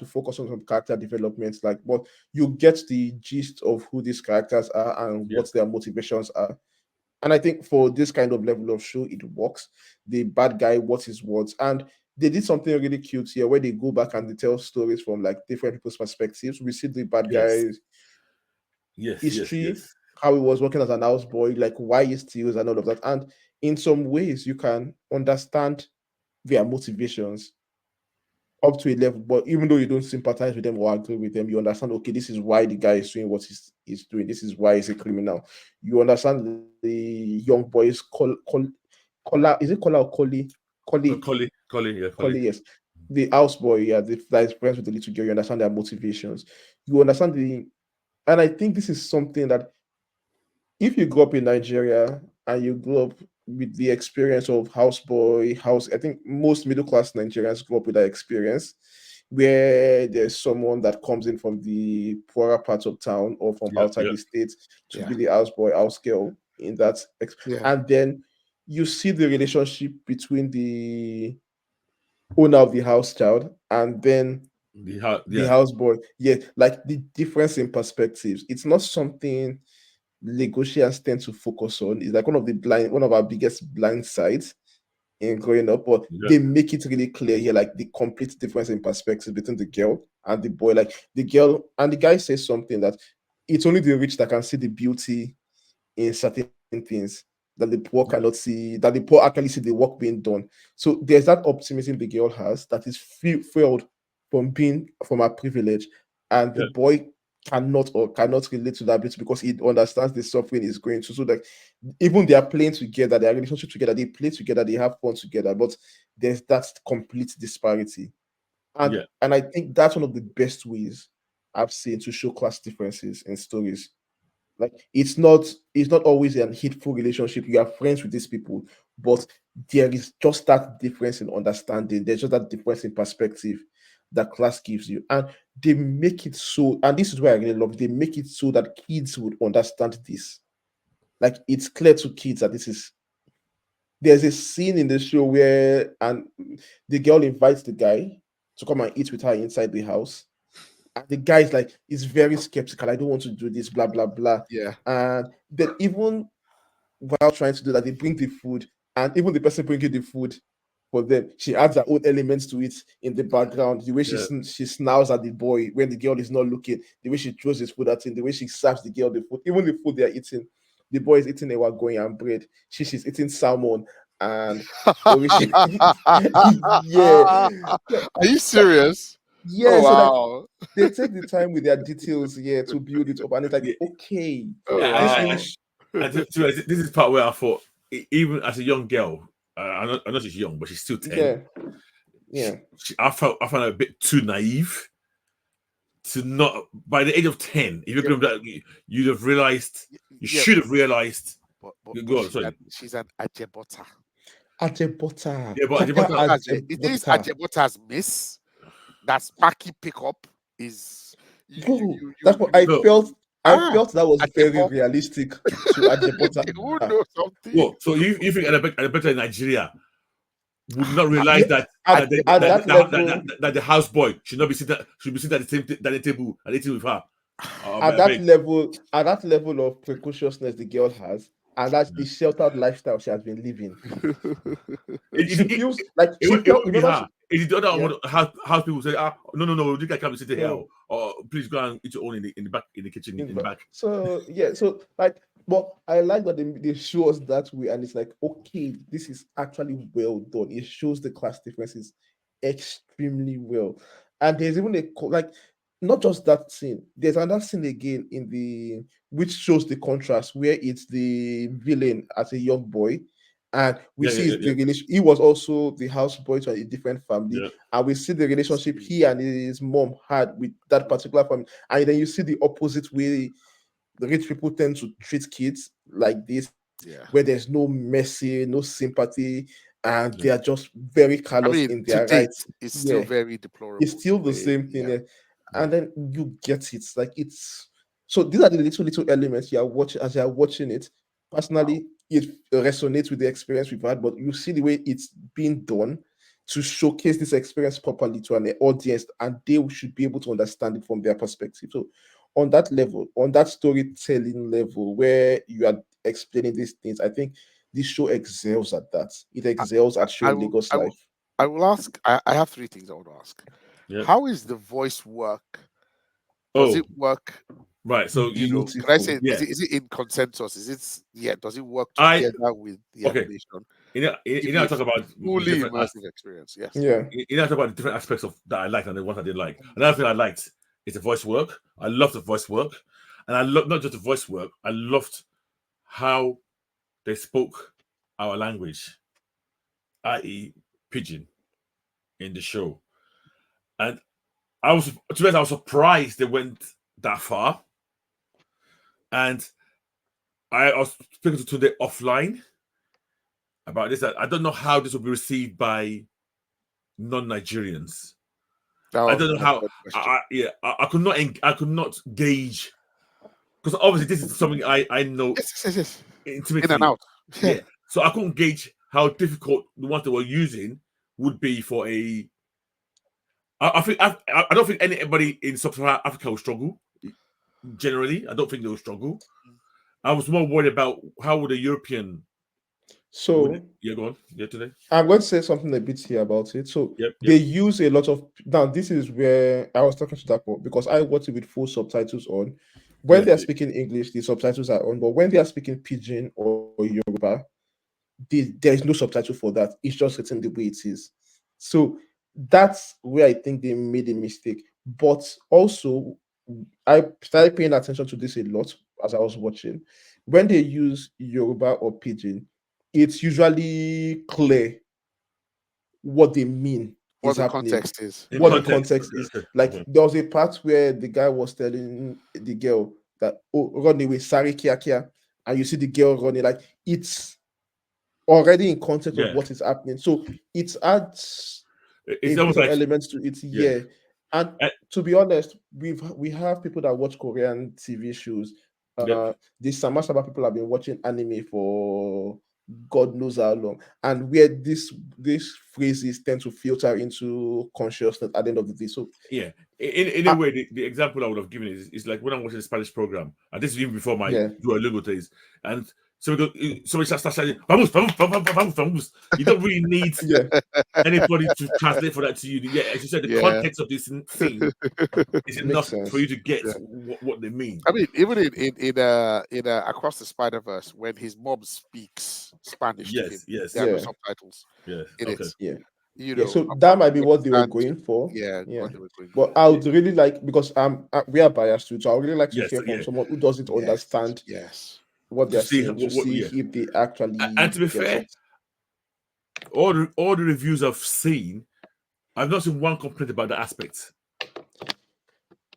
focus on some character developments. Like, but you get the gist of who these characters are and yeah, what their motivations are. And I think for this kind of level of show, it works. The bad guy, what his words, and they did something really cute here where they go back and they tell stories from like different people's perspectives. We see the bad yes, guy's yes, yes, history, yes, how he was working as an houseboy, like why he steals and all of that. And in some ways, you can understand their motivations up to a level, but even though you don't sympathize with them or agree with them, you understand, okay, this is why the guy is doing what he's doing. This is why he's a criminal. You understand the young boys Kola, is it Kola or Koli? Koli, Yeah, Koli, Collie. yes. The houseboy, yeah, that is friends with the little girl. You understand their motivations. You understand and I think this is something that if you grew up in Nigeria and you grew up with the experience of houseboy, I think most middle class Nigerians grew up with that experience where there's someone that comes in from the poorer parts of town or from Yeah, outside yeah, the state to Yeah. be the houseboy, house girl in that. Yeah. And then you see the relationship between the owner of the house child and then the yeah, houseboy. Yeah, like the difference in perspectives. It's not something Lagosians tend to focus on. It's like one of our biggest blind sides in growing up, but yeah, they make it really clear here, like the complete difference in perspective between the girl and the boy. Like the girl and the guy says something that it's only the rich that can see the beauty in certain things that the poor cannot see, that the poor actually see the work being done. So there's that optimism the girl has that is fueled from her privilege, and the yeah, boy cannot relate to that bit because he understands the suffering he's going through. So like even they are playing together, their relationship together, they play together, they have fun together, but there's that complete disparity. And yeah, and I think that's one of the best ways I've seen to show class differences in stories. Like it's not always an hateful relationship. You are friends with these people, but there is just that difference in understanding. There's just that difference in perspective that class gives you. And they make it so, and this is why I really love it, they make it so that kids would understand this. Like it's clear to kids that this is there's a scene in the show where and the girl invites the guy to come and eat with her inside the house. And the guy is like, he's very skeptical. I don't want to do this, blah, blah, blah. Yeah. And then even while trying to do that, they bring the food, and even the person bringing the food for them, she adds her own elements to it in the background. The way yeah, she snarls at the boy when the girl is not looking, the way she throws his food at him, the way she serves the girl the food, even the food they are eating. The boy is eating a wagoy and bread. She's eating salmon and orishi. Yeah. Are So, you that, serious? yeah, Oh so like wow. they take the time with their details here to build it up, and it's like, yeah. okay, Oh this I, really, wow. and this is part where I thought, even as a young girl, I know she's young, but she's still 10. yeah, yeah, I found her a bit too naive to not. By the age of 10, if you're Yeah, going to you'd have realized, you yeah, should have realized. but Go on, sorry. she's an ajebota. Ajebota, Yeah, but Papa It is Ajebota, ajebota's miss. That sparky pickup is bro. That's what I no. felt. I ah felt that was very ajebo. realistic to Ajebota. Who knows something? Well, so you think at a better in Nigeria would not realize Yeah, that at that level, that the houseboy should be sitting at the same dining table and eating with her. at I that beg. level, at that level of precociousness the girl has, and that's the sheltered lifestyle she has been living. It, She it, feels like she it felt. won't be Remember, her. It is the other yeah, one. House people say, no, this guy can't be sitting here. no. Or please go and eat your own in the back in the kitchen in the back. So yeah, so like, but I like that they show us that way, and it's like, okay, this is actually well done. It shows the class differences extremely well, and there's even like, not just that scene. There's another scene again in the which shows the contrast where it's the villain as a young boy. And we Yeah, see yeah, yeah, the relation. He was also the houseboy to a different family, yeah, and we see the relationship he and his mom had with that particular family. And then you see the opposite way the rich people tend to treat kids like this, Yeah. where there's no mercy, no sympathy, and yeah, they are just very I callous mean, in to their date, rights. it's still Yeah, very it's deplorable. still the same thing. Yeah. yeah, And then you get it. Like it's so these are the little elements you are watching as you are watching it. Wow. Personally, it resonates with the experience we've had, but you see the way it's being done to showcase this experience properly to an audience, and they should be able to understand it from their perspective. So on that level, on that storytelling level where you are explaining these things, I think this show excels at that. It I, excels at I showing will Lagos I will life. I will ask I have three things I want to ask. yeah. How is the voice work Does Oh, it work? right. So Can I say, Beautiful. yeah, is it in consensus? Does it work I together with the okay. animation? You Give know, you I a talk about the fully different immersive experience. Yes. Yeah. you know, I talk about the different aspects of that I liked and the ones I didn't like. Another thing I liked is the voice work. I love the voice work, and I love not just the voice work. I loved how they spoke our language, i.e., pidgin, in the show. And I was, to be honest, I was surprised they went that far. And I was speaking to Tunde offline about this. I don't know how this will be received by non-Nigerians. I Oh, don't know that's a how. good question. I could not. I could not gauge because obviously this is something I know Yes. In and intimately. out. Yeah. Yeah, so I couldn't gauge how difficult the ones they were using would be for a. I think I don't think anybody in sub-Saharan Africa will struggle. Generally, I don't think they will struggle. I was more worried about how would a European. So Yeah, go on. Yeah, today. I'm going to say something a bit here about it. So Yep. they use a lot of now. This is where I was talking to that point because I watch it with full subtitles on. When Yeah. they are speaking English, the subtitles are on. But when they are speaking Pidgin or Yoruba, there is no subtitle for that. It's just written the way it is. So that's where I think they made a mistake. But also, I started paying attention to this a lot as I was watching. When they use Yoruba or Pidgin, it's usually clear what they mean What is the happening, context is. In what the Yeah. context. context is. Okay. Like Okay. there was a part where the guy was telling the girl that, oh, run away, sorry, kia kia, and you see the girl running. Like it's already in context of Yeah. what is happening. So it adds a It's almost bit of like elements to it, yeah. yeah. And Uh, to be honest, we have people that watch Korean TV shows. yep. The Sama people have been watching anime for God knows how long, and where these phrases tend to filter into consciousness at the end of the day. So Yeah. In a uh, way, the example I would have given is like when I'm watching the Spanish program, and this is even before my yeah, Duolingo days, and so we go, so we start saying, vamos, vamos, vamos, vamos, vamos. You don't really need yeah, anybody to translate for that to you. Yeah, as you said, the Yeah. context of this scene is makes enough for sense. you to get Yeah. what they mean. I mean, even in Across the Spider Verse, when his mom speaks Spanish to him, Yes, yes, there are no Yeah, subtitles yes. in it. Okay. yeah. You Yeah, know, so that might be you what they were understand, going for. yeah, Yeah, what they were going but for. I would really like because we are biased too, so I would really like to Yes, hear from yeah. someone who doesn't Yes, understand yes. what To they're see saying to what see yeah. if they actually And to be get fair, it. all the reviews I've seen, I've not seen one complaint about the aspect.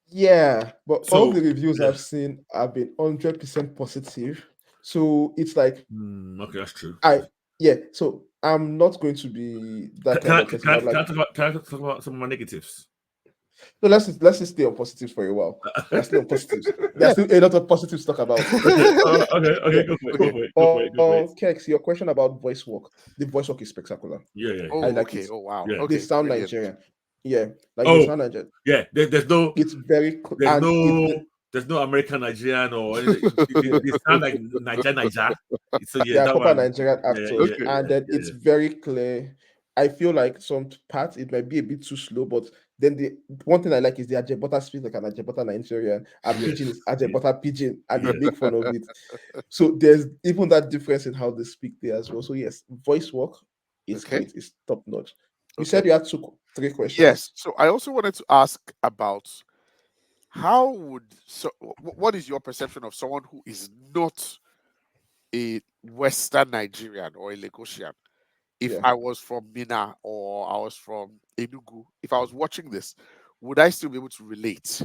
Yeah, but all So the reviews yeah. I've seen have been 100% positive. So it's like Okay, that's true. I yeah. So I'm not going to be that kind of person. I'm like, Can I talk about some of my negatives? no, let's just stay on positives for a while. Let's stay on positives. There's Yeah. still a lot of positives to talk about. Okay, Yeah. go for it, go Okay. for it, go for it, go for it. Kex, your question about voice work. The voice work is spectacular. Yeah. I Oh, like okay. it. Oh, wow. Yeah. They Okay, sound brilliant. Nigerian. Yeah, like they Oh, sound Nigerian. yeah. It's very and There's no American Nigerian or anything. yeah, They sound like Niger. So they yeah, are that proper one. Nigerian actors, Okay. and then it's very clear. I feel like some parts it might be a bit too slow, but then the one thing I like is the Ajebota speaks like an Ajebota Nigerian, and Yes, Pidgin is yeah, Ajebota Pidgin, and they yeah, make fun of it. So there's even that difference in how they speak there as well. So yes, voice work is Okay. great, it's top notch. You Okay. said you had three Yes. questions. So I also wanted to ask about how would what is your perception of someone who is not a Western Nigerian or a Lagosian? If Yeah. I was from Mina or I was from Enugu, if I was watching this, would I still be able to relate?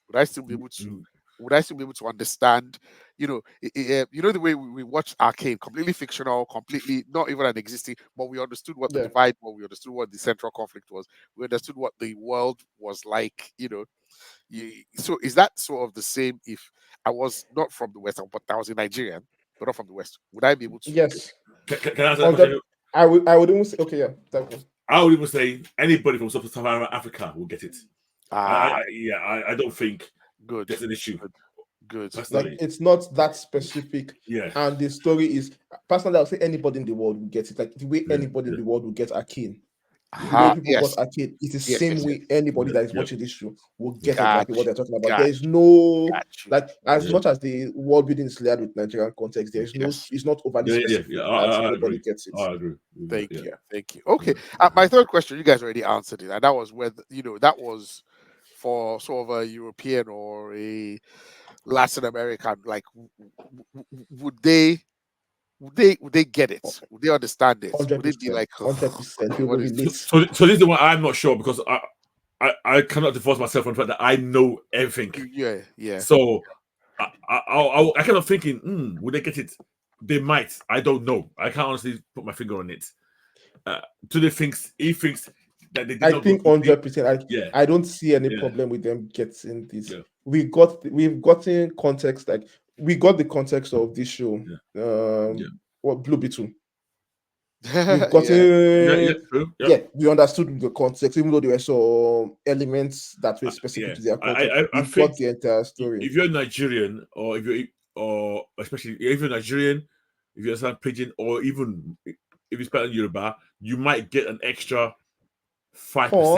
Would I still be able to? mm, Would I still be able to understand? You know the way we watched Arcane, completely fictional, completely not even an existing, but we understood what the Yeah. divide was. We understood what the central conflict was. We understood what the world was like. So is that sort of the same if I was not from the West, but I was a Nigerian, but not from the West? Would I be able to? Yes. Can I answer that 100. question? I would even say okay, yeah, thank you. I would even say anybody from sub-Saharan Africa will get it. Ah, I don't think good, there's an issue good, good. Like personally. it's not that specific, Yeah, and the story is personally. I'll say anybody in the world will get it. Like the way yeah, anybody in yeah. the world will get Akin. The way people Yes. got arcade is the Yes, same yes, yes. way anybody Yeah, that is yeah. watching this show will get Got exactly what you. they're talking about. Got There is no Got you. like as Yeah. much as the world building is layered with Nigerian context, there is no Yes. it's not overly Yeah. specific that I nobody agree. gets it. I agree. with that, Thank yeah. you. Thank you. Okay. My third question, you guys already answered it. And that was whether, that was for sort of a European or a Latin American. Like, would they get it? Would they understand it? Would it be 100%, like, 100%. People what will is relate. this? So this is the one I'm not sure because I cannot divorce myself from the fact that I know everything. Yeah. So I kind of thinking, would they get it? They might. I don't know. I can't honestly put my finger on it. He thinks that they did I not think go. 100%. Yeah. I don't see any Yeah. problem with them getting this. Yeah. We've gotten context, like we got the context of this show. Yeah. What Blue Beetle. We've Yeah. gotten True. yeah, we understood the context, even though there were some elements that were specific Yeah. to their context. I We think got the entire story. if you're Nigerian or or especially if you're Nigerian, if you're some pidgin or even if you speak Yoruba, you might get an extra Oh,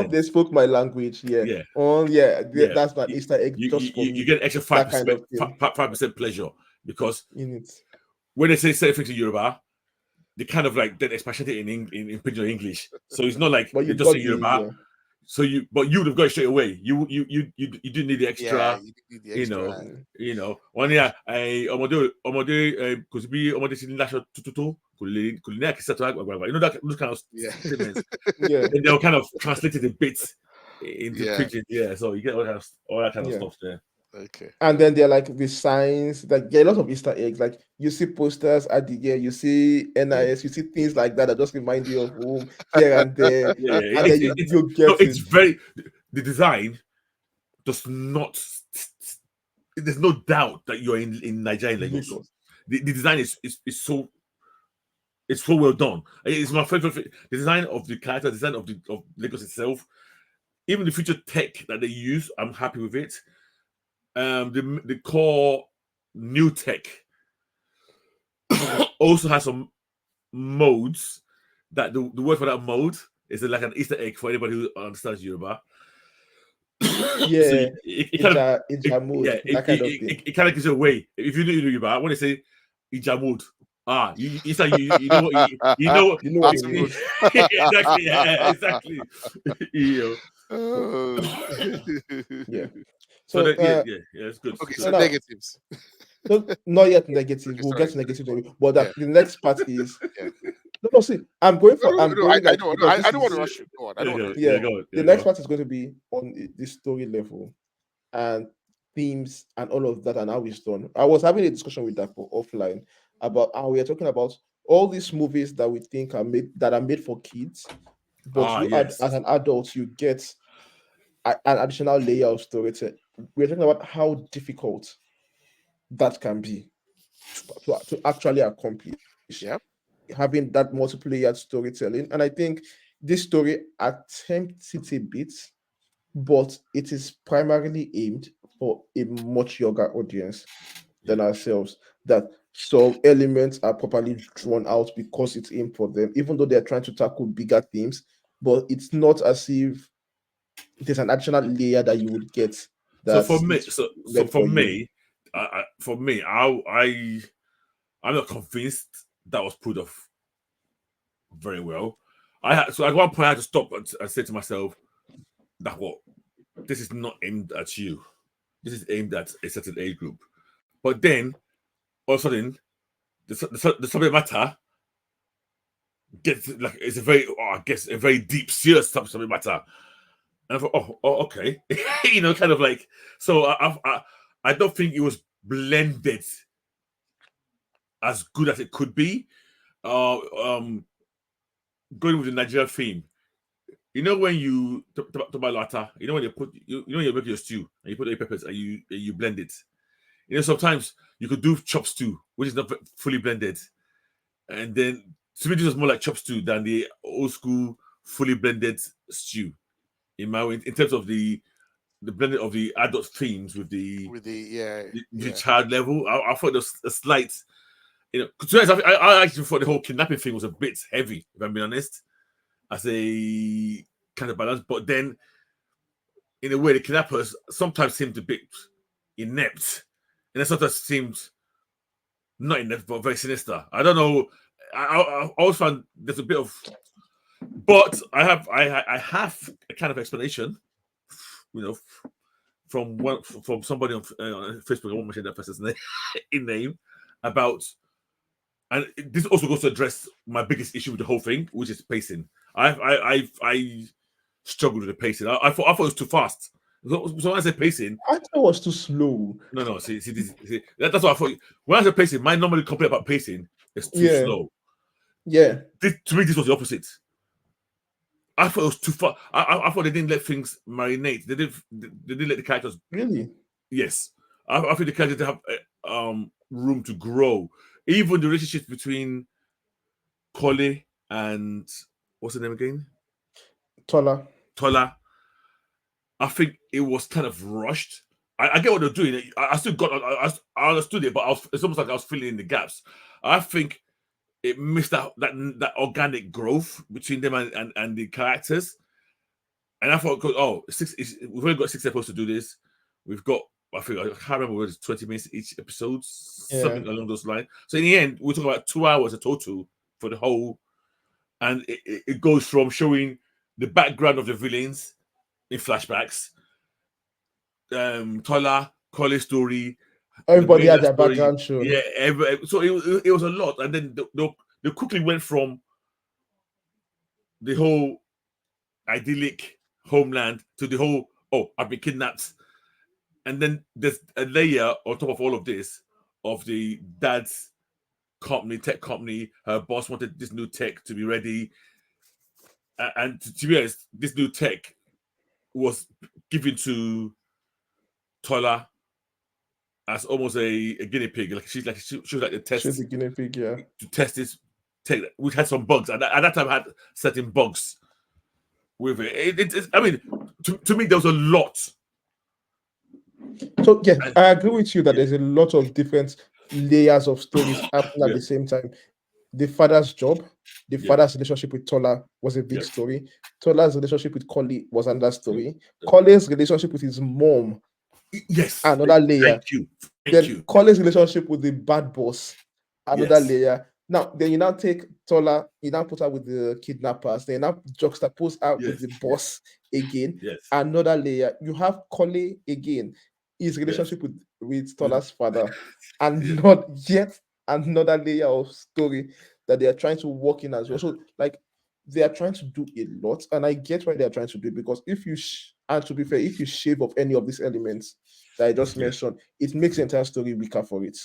5%. they spoke my language. Yeah. Yeah. Oh, yeah. Yeah. That's an Easter egg just for You me. get an extra That 5%, kind of thing 5% pleasure because in it. when they say certain things in Yoruba, they kind of like then expatiate it in pidgin English. So it's not like But they you just say got the Yoruba. yeah. So you would have got it straight away. You didn't need the Yeah. extra. You need the You extra. know. One year, ọmọdé kò sí bí ọmọdé ti ní láṣọ tuntun kò lè ní àkísà tó àgbàgbà. You know that those kind of Yeah. statements. Yeah. And they'll kind of translate it a bit into Yeah. pidgin. Yeah, so you get all that kind of Yeah. stuff there. Okay. And then they're like the signs, like there are a lot of Easter eggs. Like you see posters at the year, you see NIS, you see things like that just remind you of home here and there. Yeah. And then you get It's it. very the design does not. There's no doubt that you're in Nigeria, Lagos. Lagos. The design is so. It's so well done. It's my favorite. The design of the character, the design of Lagos itself, even the future tech that they use, I'm happy with it. The core new tech also has some modes that the word for that mode is like an Easter egg for anybody who understands Yoruba. Yeah, So it kind of Ijamod, that kind of thing. it kind of gives you away if you know Yoruba. When they say Ijamod, it's like you know what you know You know what That's it means. exactly, yeah, exactly. You know. Oh. Yeah. So So it's good. Okay, It's so good. negatives. no, not yet negative. Okay, We'll sorry. get to negative, but Yeah. the next part is Yeah. no. See, I'm going for. No, I'm going like because I this don't want to is rush you. Go on. I don't want to rush yeah. go on. The next part is going to be on the story level and themes and all of that and how it's done. I was having a discussion with that offline about how we are talking about all these movies that we think are made for kids, but you yes. as an adult you get an additional layer of storytelling. We're talking about how difficult that can be to actually accomplish Yeah. having that multi-layered storytelling. And I think this story attempts it a bit, but it is primarily aimed for a much younger audience than ourselves. That some elements are properly drawn out because it's aimed for them, even though they're trying to tackle bigger themes. But it's not as if there's an additional layer that you would get. So That for me, it's so meant for you. me, I'm not convinced that was pulled off very well. So at one point I had to stop and say to myself that this is not aimed at you. This is aimed at a certain age group. But then all of a sudden the subject matter gets like it's a very I guess a very deep, serious subject matter. And I thought, okay, kind of like so. I don't think it was blended as good as it could be. Going with the Nigerian theme, when you talk about lata, when you put when you make your stew and you put the peppers and you blend it. Sometimes you could do chop stew, which is not fully blended, and then to me this was more like chop stew than the old school fully blended stew. In terms of the blending of the adult themes with the child level, I thought there was a slight, to be honest, I actually thought the whole kidnapping thing was a bit heavy, if I'm being honest. as a kind of balance, but then in a way the kidnappers sometimes seemed a bit inept, and then sometimes seemed not inept but very sinister. I don't know. I always found there's a bit of, but I have a kind of explanation, you know, from somebody on Facebook. I won't mention that person's name about, and this also goes to address my biggest issue with the whole thing, which is pacing. I struggled with the pacing. I thought it was too fast. So when I say pacing, I thought it was too slow. no. See, that's what I thought. When I say pacing, my normally complaint about pacing is too slow. Yeah. To me, this was the opposite. I thought it was too far. I thought they didn't let things marinate. They didn't let the characters. Really? Yes, I think the characters have room to grow. Even the relationship between Kole and what's her name again? Tola. I think it was kind of rushed. I get what they're doing. I still got. I understood it, but it's almost like I was filling in the gaps. I think it missed that organic growth between them and the characters. And I thought, we've only got 6 episodes to do this. We've got, I can't remember whether it's 20 minutes each episode, something along those lines. So in the end, we're talking about 2 hours a total for the whole. And it goes from showing the background of the villains in flashbacks, Tola, Kole's story. Everybody had their background shown. Yeah, so it was a lot. And then they quickly went from the whole idyllic homeland to the whole, I've been kidnapped. And then there's a layer on top of all of this of the dad's tech company. Her boss wanted this new tech to be ready. And to be honest, this new tech was given to Tola as almost a guinea pig. Like she was like the test. She's a guinea pig, yeah. To test this tech, which had some bugs. And at that time had certain bugs with it. I mean, to me, there was a lot. So I agree with you that there's a lot of different layers of stories happening at the same time. The father's job, the father's relationship with Tola was a big story. Tola's relationship with Kole was another story. Kole's relationship with his mom, another layer. Thank you. Kole's relationship with the bad boss, another layer. Now, then you now take Tola, you now put her with the kidnappers, then you now juxtapose her with the boss again, another layer. You have Kole again, his relationship with Tola's father, and not yet another layer of story that they are trying to work in as well. So, like, they are trying to do a lot, and I get why they are trying to do it, because if you and to be fair, if you shave off any of these elements that I just mentioned, it makes the entire story weaker for it.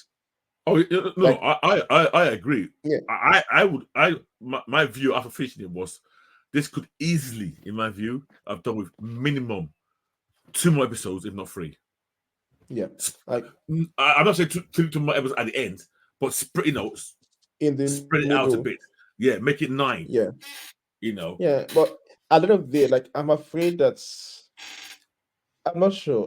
Oh no, like, I agree. Yeah, my view after finishing it was this could easily, in my view, have done with minimum 2 more episodes, if not 3. Yeah, like I'm not saying 2 more episodes at the end, but spread it out a bit. Yeah, make it 9. Yeah, Yeah, but a little bit like I'm afraid that. I'm not sure.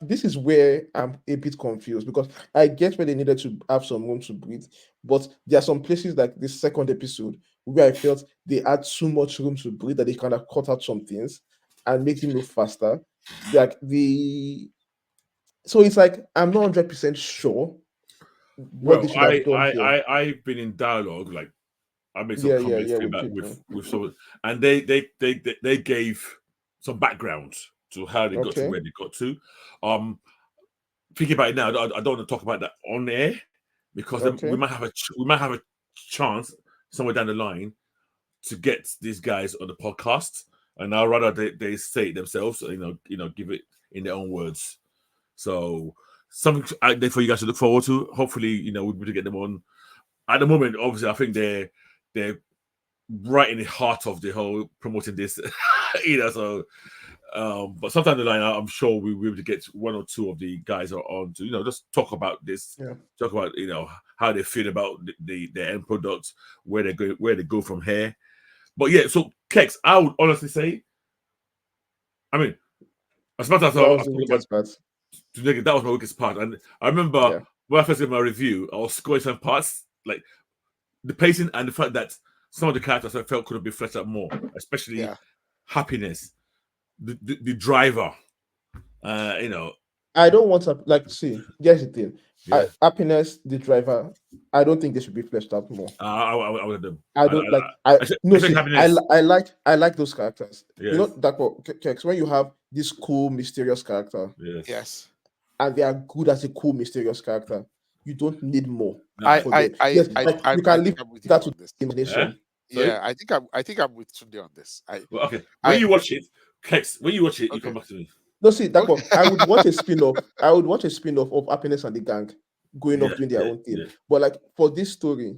This is where I'm a bit confused, because I get where they needed to have some room to breathe, but there are some places like this second episode where I felt they had too much room to breathe, that they kind of cut out some things and make it move faster. So it's like I'm not 100% sure what they should have done here. I've been in dialogue, like I made some comments feedback with someone, and they gave some background to how they got to where they got to. Thinking about it now, I don't want to talk about that on air, because we might have a chance somewhere down the line to get these guys on the podcast, and I'd rather they say it themselves, give it in their own words. So something out there for you guys to look forward to. Hopefully, we'll be able to get them on. At the moment, obviously, I think they're right in the heart of the whole promoting this, So, but sometime down the line, I'm sure we'll be able to get 1 or 2 of the guys on to just talk about this, talk about how they feel about the end product, where they go from here. But yeah, so Kex, I would honestly say, I mean, as much as that was my weakest part, and I remember when I first did my review, I was scoring some parts like the pacing and the fact that some of the characters I felt could have been fleshed out more, especially Yeah. Happiness, the driver. You know, I don't want to like see. Here's the thing. yeah. Happiness, the driver. I don't think they should be fleshed out more. I would have done. I don't like. I no I said see. Happiness. I like those characters. You Yes. know that when you have this cool mysterious character Yes. Yes. and they are good as a cool mysterious character, you don't need more No, for them. Yes, like you can leave think I'm with you that to on this. imagination. Sorry? Yeah, I think I'm with Tunde on this. Well, okay. When you watch it, Kex, when you watch it, you Okay. come back to me. No, see that Okay. I would watch a spin-off. I would watch a spin-off of Happiness and the Gang going off Yeah, doing their yeah, own thing. yeah. But like for this story,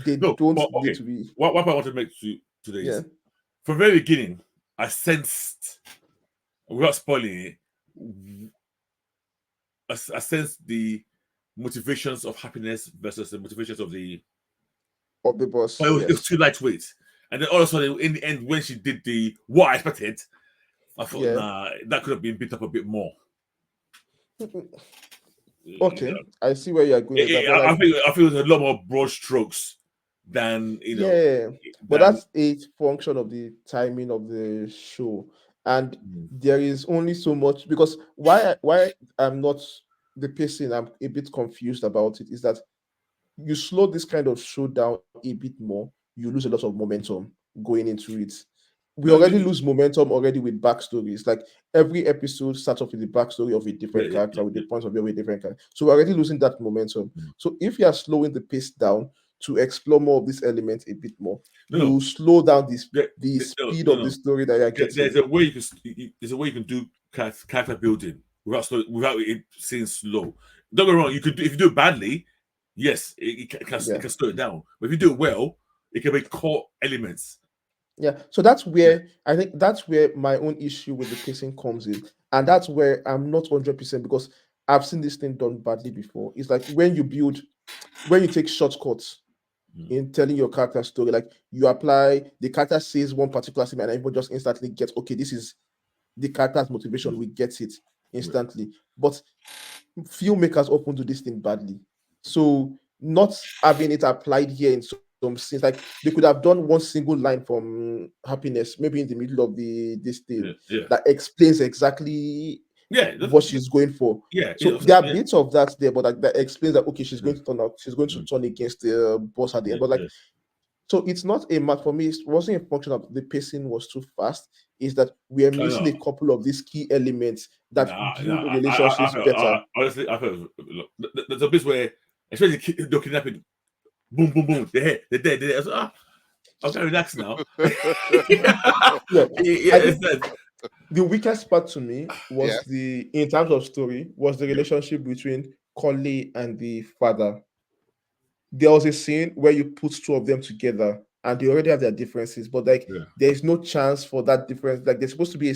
they No, don't but need okay. to be. What I want to make to today Yeah. is from the very beginning, I sensed, without spoiling it, I sensed the motivations of Happiness versus the motivations of the. Of the boss. But it was Yes. too lightweight. And then all of a sudden, in the end, when she did what I expected, I thought, Yeah. nah, that could have been beat up a bit more. Okay, Yeah. I see where you're going with that. But I like, feel there's a lot more broad strokes than yeah, but than- that's a function of the timing of the show, and Mm. there is only so much because why I'm not the pacing. I'm a bit confused about it. Is that you slow this kind of show down a bit more, you lose a lot of momentum going into it. We No, already lose momentum already with backstories. Like every episode starts off with the backstory of a different Yeah, character, with the yeah. point of view of a different character. So we're already losing that momentum. Mm. So if you are slowing the pace down to explore more of these elements a bit more, No, you slow down this There- the there- no, speed no, of no. the story that you're getting. There's a way there's a way you can do character building without it seeming slow. Don't get me wrong. You could do if you do it badly, yes, it can slow it down. But if you do it well, it can be core elements. Yeah, so that's where I think that's where my own issue with the pacing comes in, and that's where I'm not 100% because I've seen this thing done badly before. It's like when you take shortcuts Mm. in telling your character story, like you apply the character says one particular thing, and everyone just instantly gets okay. This is the character's motivation. We get it instantly, but filmmakers often do this thing badly. So not having it applied here in some scenes, like they could have done one single line from Happiness, maybe in the middle of this thing Yeah. that explains exactly what she's going for. Yeah. So there are bits of that there, but like that explains that okay, she's going to turn out, she's going to turn against the boss at the end. But like, so it's not a matter for me. It wasn't a function of the pacing was too fast. Is that we are missing a couple of these key elements that build the relationships better. Honestly, I felt look, there's a bit where, especially the kidnapping, boom, boom, boom, they're here, they're there. I was like, I'm gonna relax now. The weakest part to me was in terms of story, was the relationship between Collie and the father. There was a scene where you put two of them together and they already have their differences, but like there's no chance for that difference. Like there's supposed to be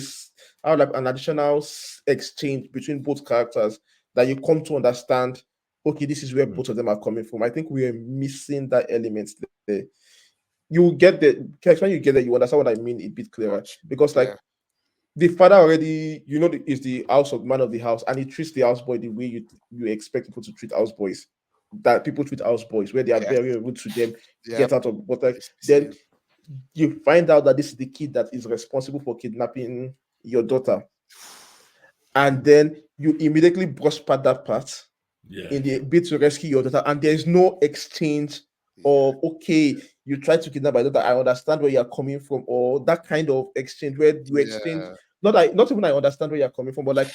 an additional exchange between both characters that you come to understand. Okay, this is where both of them are coming from. I think we are missing that element there. You get when you get there, you understand what I mean a bit clearer. Because like the father already, is the man of the house, and he treats the houseboy the way you expect people to treat houseboys. That people treat houseboys, where they are very rude to them, get out of. But like then you find out that this is the kid that is responsible for kidnapping your daughter, and then you immediately brush past that part in the bid to rescue your daughter, and there's no exchange of okay, you try to kidnap my daughter, I understand where you're coming from, or that kind of exchange where you exchange. Not even I understand where you're coming from, but like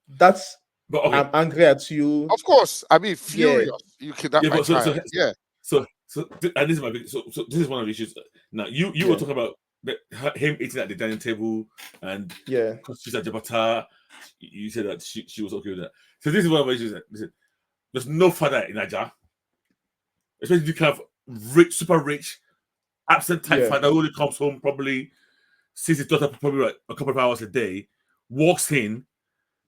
that's I'm angry at you. Of course, I mean furious. You kidnap my child. So and this is my big. So this is one of the issues. Now you were talking about him eating at the dining table, and because she's at Jabata, you said that she was okay with that. So this is one of the issues. Listen, there's no father in Naija, especially the kind of rich, super rich, absent type father who only comes home probably sees his daughter probably like a couple of hours a day, walks in,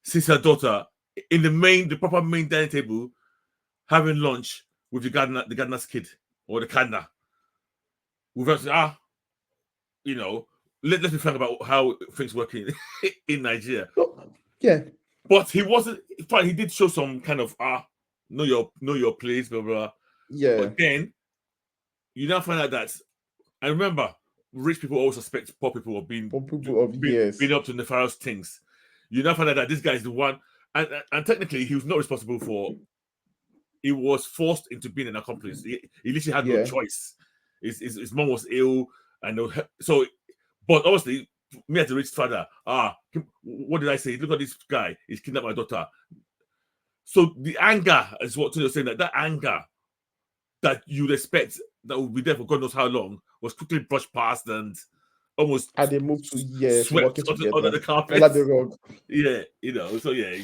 sees her daughter in the proper main dining table, having lunch with the gardener's kid or the gardener. We've actually, let's be frank about how things work in Nigeria. Yeah. But he wasn't. He did show some kind of know your place, blah blah. Yeah. But then you now find out that And remember, rich people always suspect poor people of being up to nefarious things. You now find out that this guy is the one, and technically he was not responsible for. He was forced into being an accomplice. He literally had no choice. His mom was ill, and so. But obviously, me as a rich father, what did I say? Look at this guy. He's kidnapped my daughter. So the anger is what Tony was saying. That anger that you'd expect that would be there for God knows how long was quickly brushed past and almost. And they moved to swept under the carpet. Under the rug. Yeah, you know. So yeah.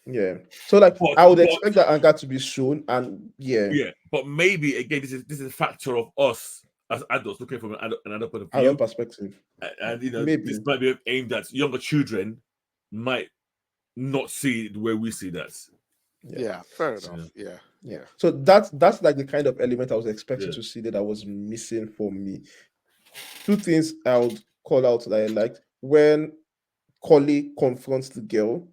Yeah. So like, I would expect that anger to be shown, and yeah. But maybe again, this is a factor of us as adults looking from another point of view, adult perspective, and you know, this might be aimed at younger children, might not see the way we see that. Yeah, fair enough. Yeah. So that's like the kind of element I was expecting to see that I was missing for me. Two things I would call out that I liked: when Collie confronts the girl,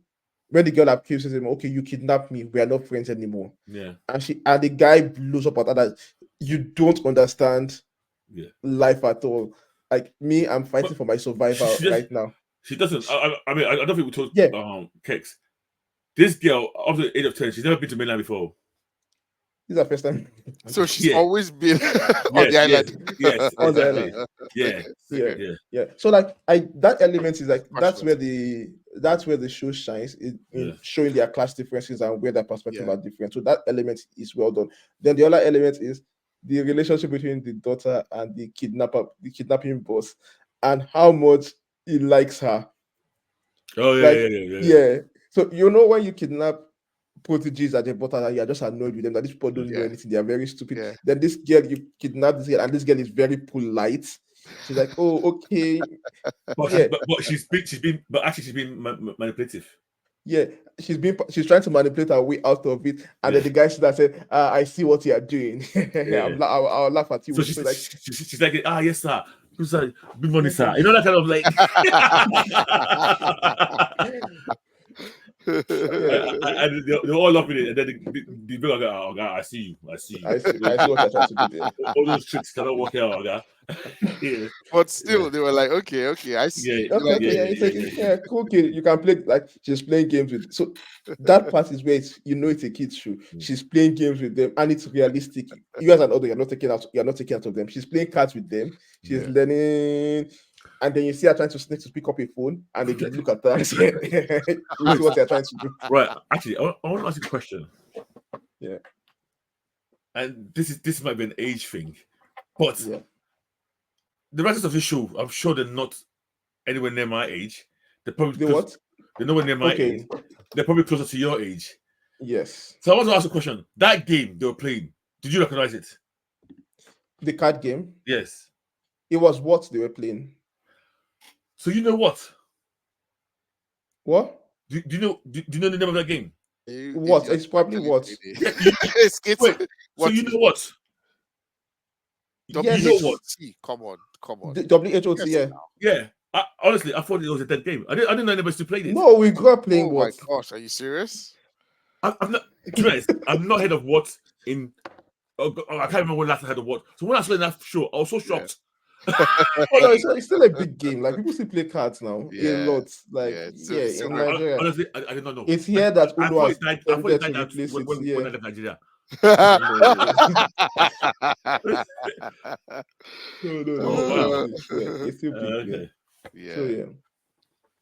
when the girl accuses him, okay, you kidnapped me, we are not friends anymore. Yeah. And the guy blows up at her that you don't understand life at all. Like me, I'm fighting for my survival right now. She doesn't. I mean, I don't think we told Kex. This girl, up to the age of 10, she's never been to mainland before. This is her first time. So she's always been on the island. Yes, on the island. Yeah. So like, that element is like that's where the show shines in showing their class differences and where their perspectives are different. So that element is well done. Then the other element is the relationship between the daughter and the kidnapping boss, and how much he likes her. Oh yeah. So you know, when you kidnap proteges at the bottom and you're just annoyed with them, that these people don't know anything, they are very stupid. Then this girl, you kidnap this girl, and this girl is very polite. She's like, oh, okay. But she's been manipulative. Yeah, she's trying to manipulate her way out of it, and then the guy that said, I see what you are doing. I'll laugh at you. So she's like, yes, sir. Big money, sir. You know, that kind of like. And they're all loving it, and then the big guy, oh, God, I see you. I see what you're trying to do there. All those tricks cannot work out, guy. But still, they were like, okay, I see. Cool kid. You can play, like, she's playing games with. So that part is where it's a kid's show. She's playing games with them, and it's realistic. You as an adult, you're not taking out of them. She's playing cards with them. She's learning. And then you see her trying to sneak to pick up a phone, and they look at her and say, "This is what they're trying to do." Right. Actually, I want to ask you a question. Yeah. And this might be an age thing, but the rest of the show, I'm sure they're not anywhere near my age. They're probably They're nowhere near my age. They're probably closer to your age. Yes. So I want to ask a question. That game they were playing, did you recognize it? The card game? Yes. It was what they were playing. So you know what? What? Do you know the name of that game? What? It's probably what? So you know what? You know what? Come on. The WHOT, yeah. Yeah. Honestly, I thought it was a dead game. I didn't know anybody still played it. No, we grew up playing what? Oh my gosh, are you serious? I'm not heard of what in. I can't remember when last I heard of what. So when I saw that show, I was so shocked. No, it's still a big game. Like, people still play cards now. A lot. Like, in Nigeria. Honestly, I did not know. It's here that Uno has I thought it died when I left Nigeria. No. It's still big. Okay. So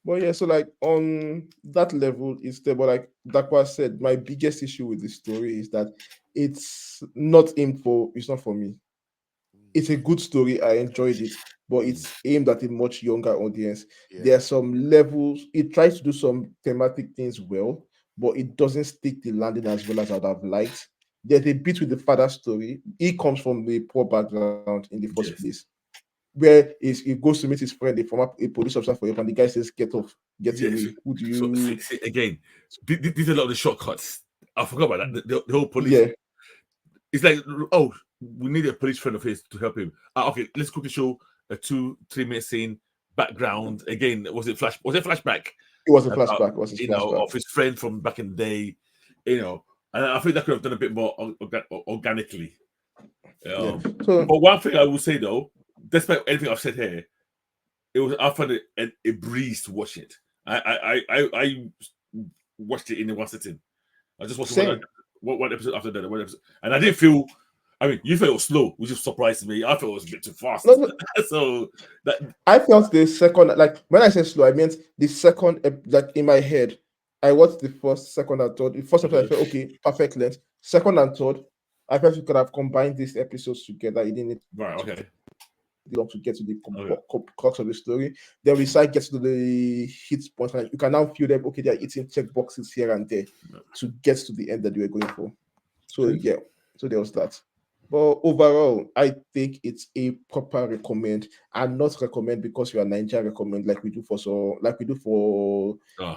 but so like on that level, it's there. But like Dakwa said, my biggest issue with this story is that it's not for me. It's a good story. I enjoyed it, but it's aimed at a much younger audience. There are some levels. It tries to do some thematic things well, but it doesn't stick the landing as well as I'd have liked. There's a bit with the father story. He comes from a poor background in the first place, where he goes to meet his friend, a police officer for help, and the guy says, "Get off, get away." Who do you? So, again, these are a lot of the shortcuts. I forgot about that. The whole police. Yeah. It's like, oh, we need a police friend of his to help him. Okay, let's quickly show a 2-3 minute scene background. Again, was it flashback? It was a flashback. Of his friend from back in the day. And I think that could have done a bit more organically. But one thing I will say though, despite anything I've said here, I found it a breeze to watch it. I watched it in one sitting. I just watched one episode after the one episode, and I didn't feel. I mean, you felt it was slow, which just surprised me. I felt it was a bit too fast. No. So I felt the second, like when I say slow, I meant the second, like in my head, I watched the first, second, and third. The first episode, I felt okay, perfect length. Second and third, I felt we could have combined these episodes together. It didn't right, okay. long to get to the crux of the story. Then we start get to the hit point, and you can now feel them. Okay, they are eating check boxes here and there to get to the end that you were going for. So yeah, so there was that. But overall, I think it's a proper recommend, and not recommend because you are Naija recommend like we do for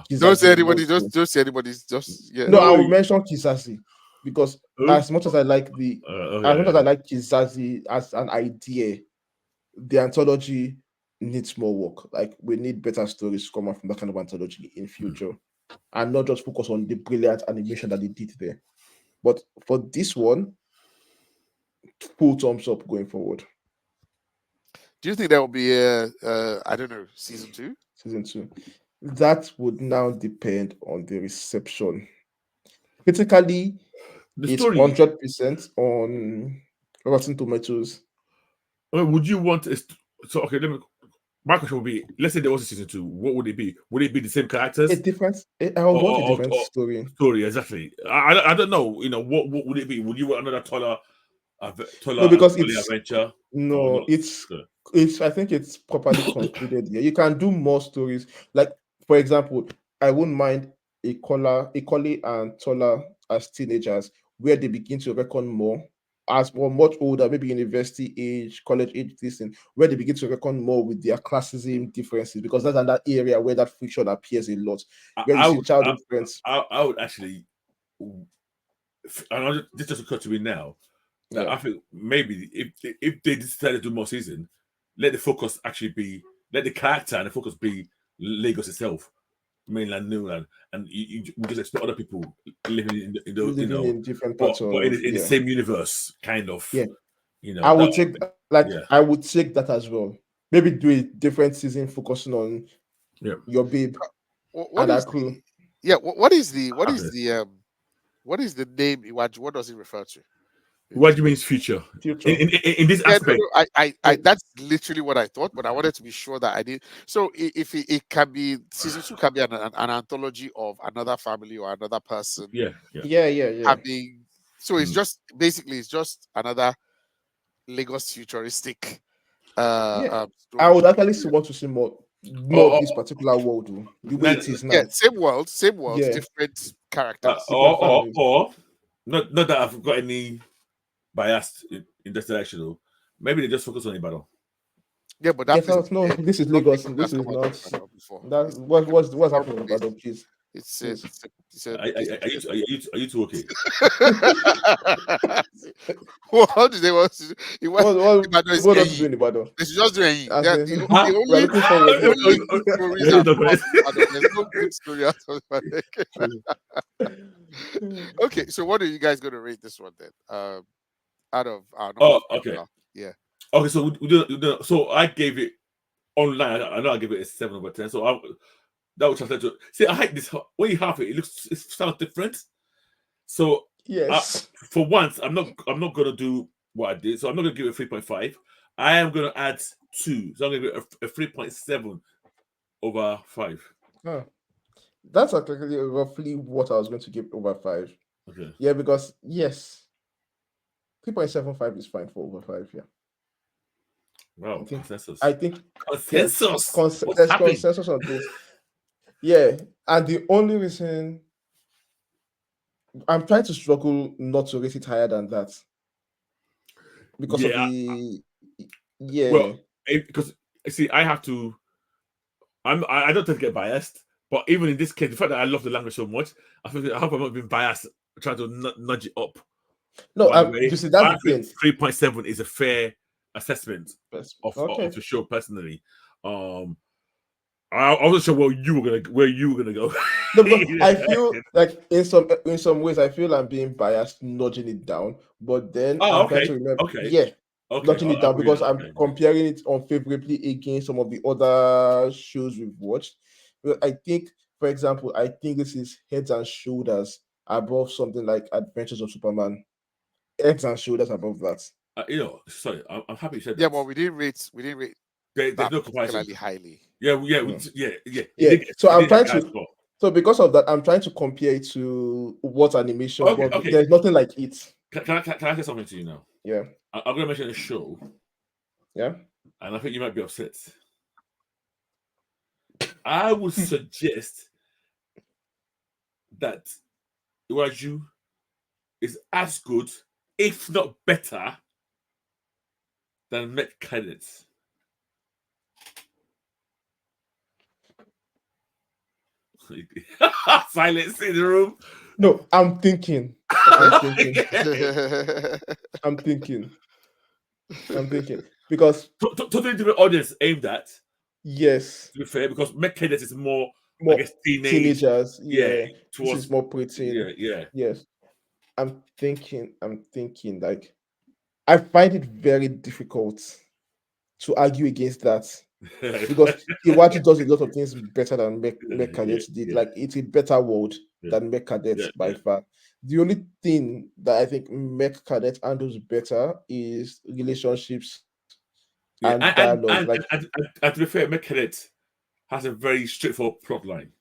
Don't say anybody. Don't say anybody. Just yeah. No, I will mention Kizazi because as much as I like as much as I like Kizazi as an idea, the anthology needs more work. Like we need better stories to come out from that kind of anthology in future, and not just focus on the brilliant animation that they did there. But for this one, full thumbs up going forward. Do you think there will be a I don't know, season 2? Season 2. That would now depend on the reception. Critically, it's 100% on Rotten Tomatoes. Would you want so okay, my question would be, let's say there was a season 2, what would it be? Would it be the same characters? I would want a different story. Story, exactly. I don't know, what would it be? Would you want another Tola no, because it's adventure? No, it's I think it's properly concluded here. You can do more stories. Like, for example, I wouldn't mind Ikoli and Tola as teenagers, where they begin to reckon more as much older, maybe university age, college age, this thing, where they begin to reckon more with their classism differences, because that's another area where that friction appears a lot. Where you see child difference. I would actually, and this just occurred to me now. Yeah. I think maybe if they decided to do more season, let the focus actually be, let the character and the focus be Lagos itself, mainland, Newland, and you just expect other people living in different parts but in the same universe, kind of. Yeah, I would take I would take that as well. Maybe do a different season focusing on your babe and our crew. What is the name Iwaju? What does it refer to? What do you mean future? In this aspect? No, I that's literally what I thought, but I wanted to be sure that I did. So if it can be, season 2 can be an anthology of another family or another person. Yeah. So it's just basically another Lagos futuristic. I would actually want to see more of this particular world, the way it is now. Yeah, same world, different characters. Or not that I've got any biased in this direction, though. Maybe they just focus on Ibadan. Yeah, but no, this is Lagos. This is not. That's what's happening in Ibadan, please. Are you two okay? What do they want to do? What else is doing in Ibadan? They should just do it. We're looking forward. There's no good story out of Ibadan. Okay, so what are you guys going to rate this one then? Out of our okay. Yeah. Okay, so we do, so I gave it online. I know I gave it a 7 over 10. So that would translate to, see, I hate this. When you have it sounds different. So yes, for once, I'm not going to do what I did. So I'm not going to give it 3.5. I am going to add 2. So I'm going to give it a 3.7 over 5. Oh, that's actually roughly what I was going to give over 5. Okay. Yeah, because yes, 3.75 is fine for over 5. Yeah. Wow, consensus. I think consensus. There's consensus on this. Yeah, and the only reason I'm trying to struggle not to rate it higher than that because of the Well, because see, I have to. I don't tend to get biased, but even in this case, the fact that I love the language so much, I hope I'm not being biased, trying to nudge it up. No, you see, that's the thing. 3.7 is a fair assessment of the show personally. I wasn't sure where you were gonna go. No, but I feel like in some ways I feel I'm being biased, nudging it down. But then I'm trying to remember. Okay. Yeah, Okay, notching it I'll down agree. because I'm Okay. comparing it unfavorably against some of the other shows we've watched. Well, I think, for example, I think this is heads and shoulders above something like Adventures of Superman. Heads and shoulders above that. Sorry, I'm happy you said Yeah, that. but we didn't rate There's that no comparison. particularly highly. Yeah, yeah, Mm. yeah. Yeah. So It I'm did get trying high to. score. So because of that, I'm trying to compare it to what animation, Okay, but okay. there's nothing like it. Can I say something to you now? Yeah. I'm going to mention a show, Yeah. and I think you might be upset. I would suggest that Iwaju is as good, if not better, than Met Cadets. Silence in the room. No, I'm thinking. I'm thinking. I'm thinking. I'm thinking because Totally different audience aimed at, yes, to be fair, because Met Cadets is more, I more guess, teenage. teenagers. Yeah, Yeah, this is towards. more preteen. Yeah. Yes, I'm thinking. I'm thinking. Like I find it very difficult to argue against that because Iwaju does a lot of things better than Mech Cadets did. Yeah, Like it's a better world yeah, than Mech Cadets by yeah. far. The only thing that I think Mech Cadets handles better is relationships Yeah, and dialogues. Like and to be fair, Met Cadets has a very straightforward plot line.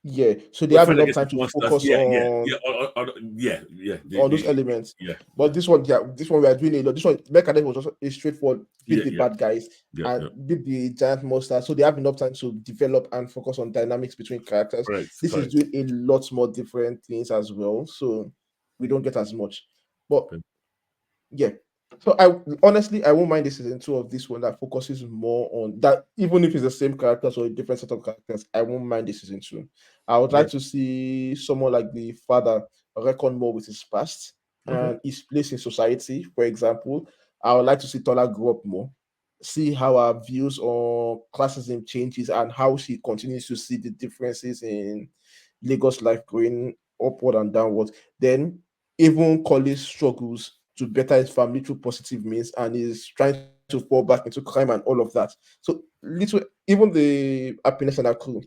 yeah, so they We have fight enough against time to monsters. focus on Yeah. those elements. Yeah, But this one we are doing a lot. This one Mechanic was just a straightforward beat yeah, the yeah, bad guys yeah. and beat the giant monster. So they have enough time to develop and focus on dynamics between characters. This is Correct. doing a lot more different things as well. So we don't get as much. But yeah. So I honestly I won't mind the season 2 of this one that focuses more on that, even if it's the same characters or a different set of characters, I won't mind the season 2. I would Yeah. like to see someone like the father reckon more with his past Okay. and his place in society. For example, I would like to see Tola grow up more, see how our views on classism changes and how she continues to see the differences in Lagos life going upward and downward. Then even Collins struggles to better his family through positive means and is trying to fall back into crime and all of that. So little even the happiness and our crew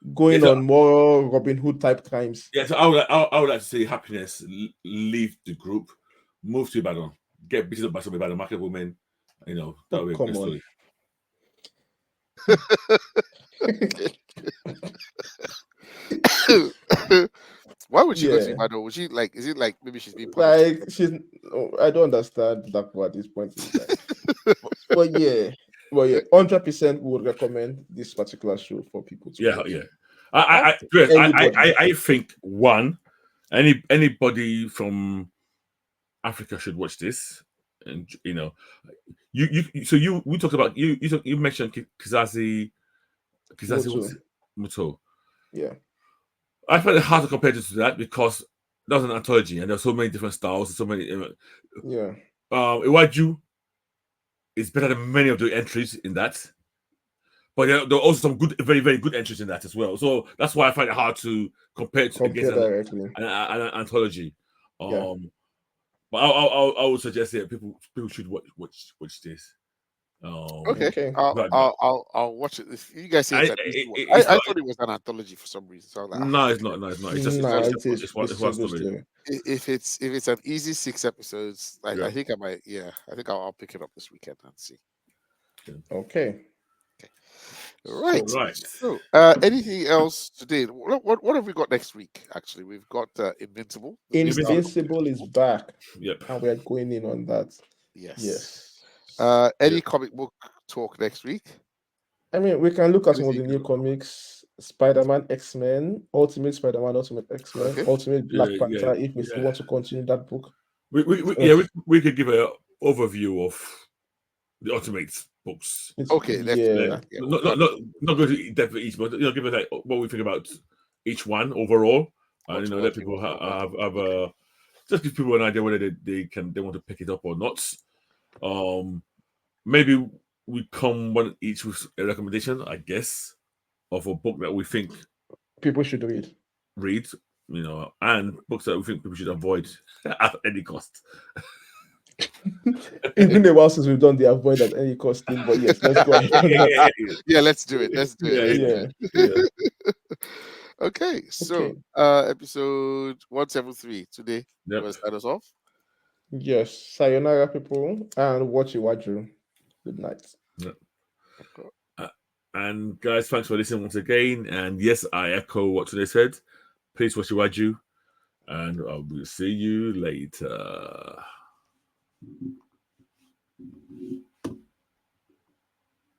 Yeah, going so, on more Robin Hood type crimes. yeah, so I would like to see Happiness leave the group, move to Ibadan, get beaten up by somebody by the market woman. That would be a Come great on. story. Why would she go to Yeah. Ibadan? Would she like? Is it like maybe she's being punished? Like she's I don't understand that at this point in time. But yeah. Well, yeah, 100% would recommend this particular show for people to Yeah, watch. yeah. Anybody. I think anybody from Africa should watch this, and we talked about you mentioned Kizazi Moto. what's it? Muto. Yeah. I find it hard to compare it to that because that was an anthology and there's so many different styles, so many. Yeah. Iwaju is better than many of the entries in that, but there are also some good, very very good entries in that as well. So that's why I find it hard to compare it against Compare directly. an anthology. Yeah. But I would suggest that people should watch this. Okay, Okay. I'll watch it. If you guys say it's an easy one, It's I not. thought it was an anthology for some reason. So I was like, No, it's not. No, it's not. It's just Nah, it is. it's It's one a good story. story. if it's an easy 6 episodes, Yeah. I think I might. Yeah, I think I'll pick it up this weekend and see. Okay. Right. Right. So, anything else today? What have we got next week? Actually, we've got Invincible. the new Star- Invincible is back, Yep. and we're going in on that. Yes. Yes. Any comic book talk next week? I mean, we can look at some of the Anything new good? comics: Spider-Man, X-Men, Ultimate Spider-Man, Ultimate X-Men, Okay. Ultimate Black Yeah, Panther. If we still yeah. want to continue that book, We could give an overview of the Ultimate books. Okay. Let's do yeah, that. Yeah, we'll do that. Not going to depth for each, but give us like what we think about each one overall, and What let you people want have okay. just give people an idea whether they want to pick it up or not. Maybe we come one each with a recommendation, I guess, of a book that we think people should read. and books that we think people should avoid at any cost. It's been a while since we've done the avoid at any cost thing, but yes, let's go ahead on that. Yeah, let's do it. Let's do it. Yeah. Okay, so Okay. episode 173 today. You Yep. want to start us off? Yes. Sayonara, people, and watch Iwaju. Good night. And guys, thanks for listening once again. And yes, I echo what today said. Please watch Iwaju, and I will see you later.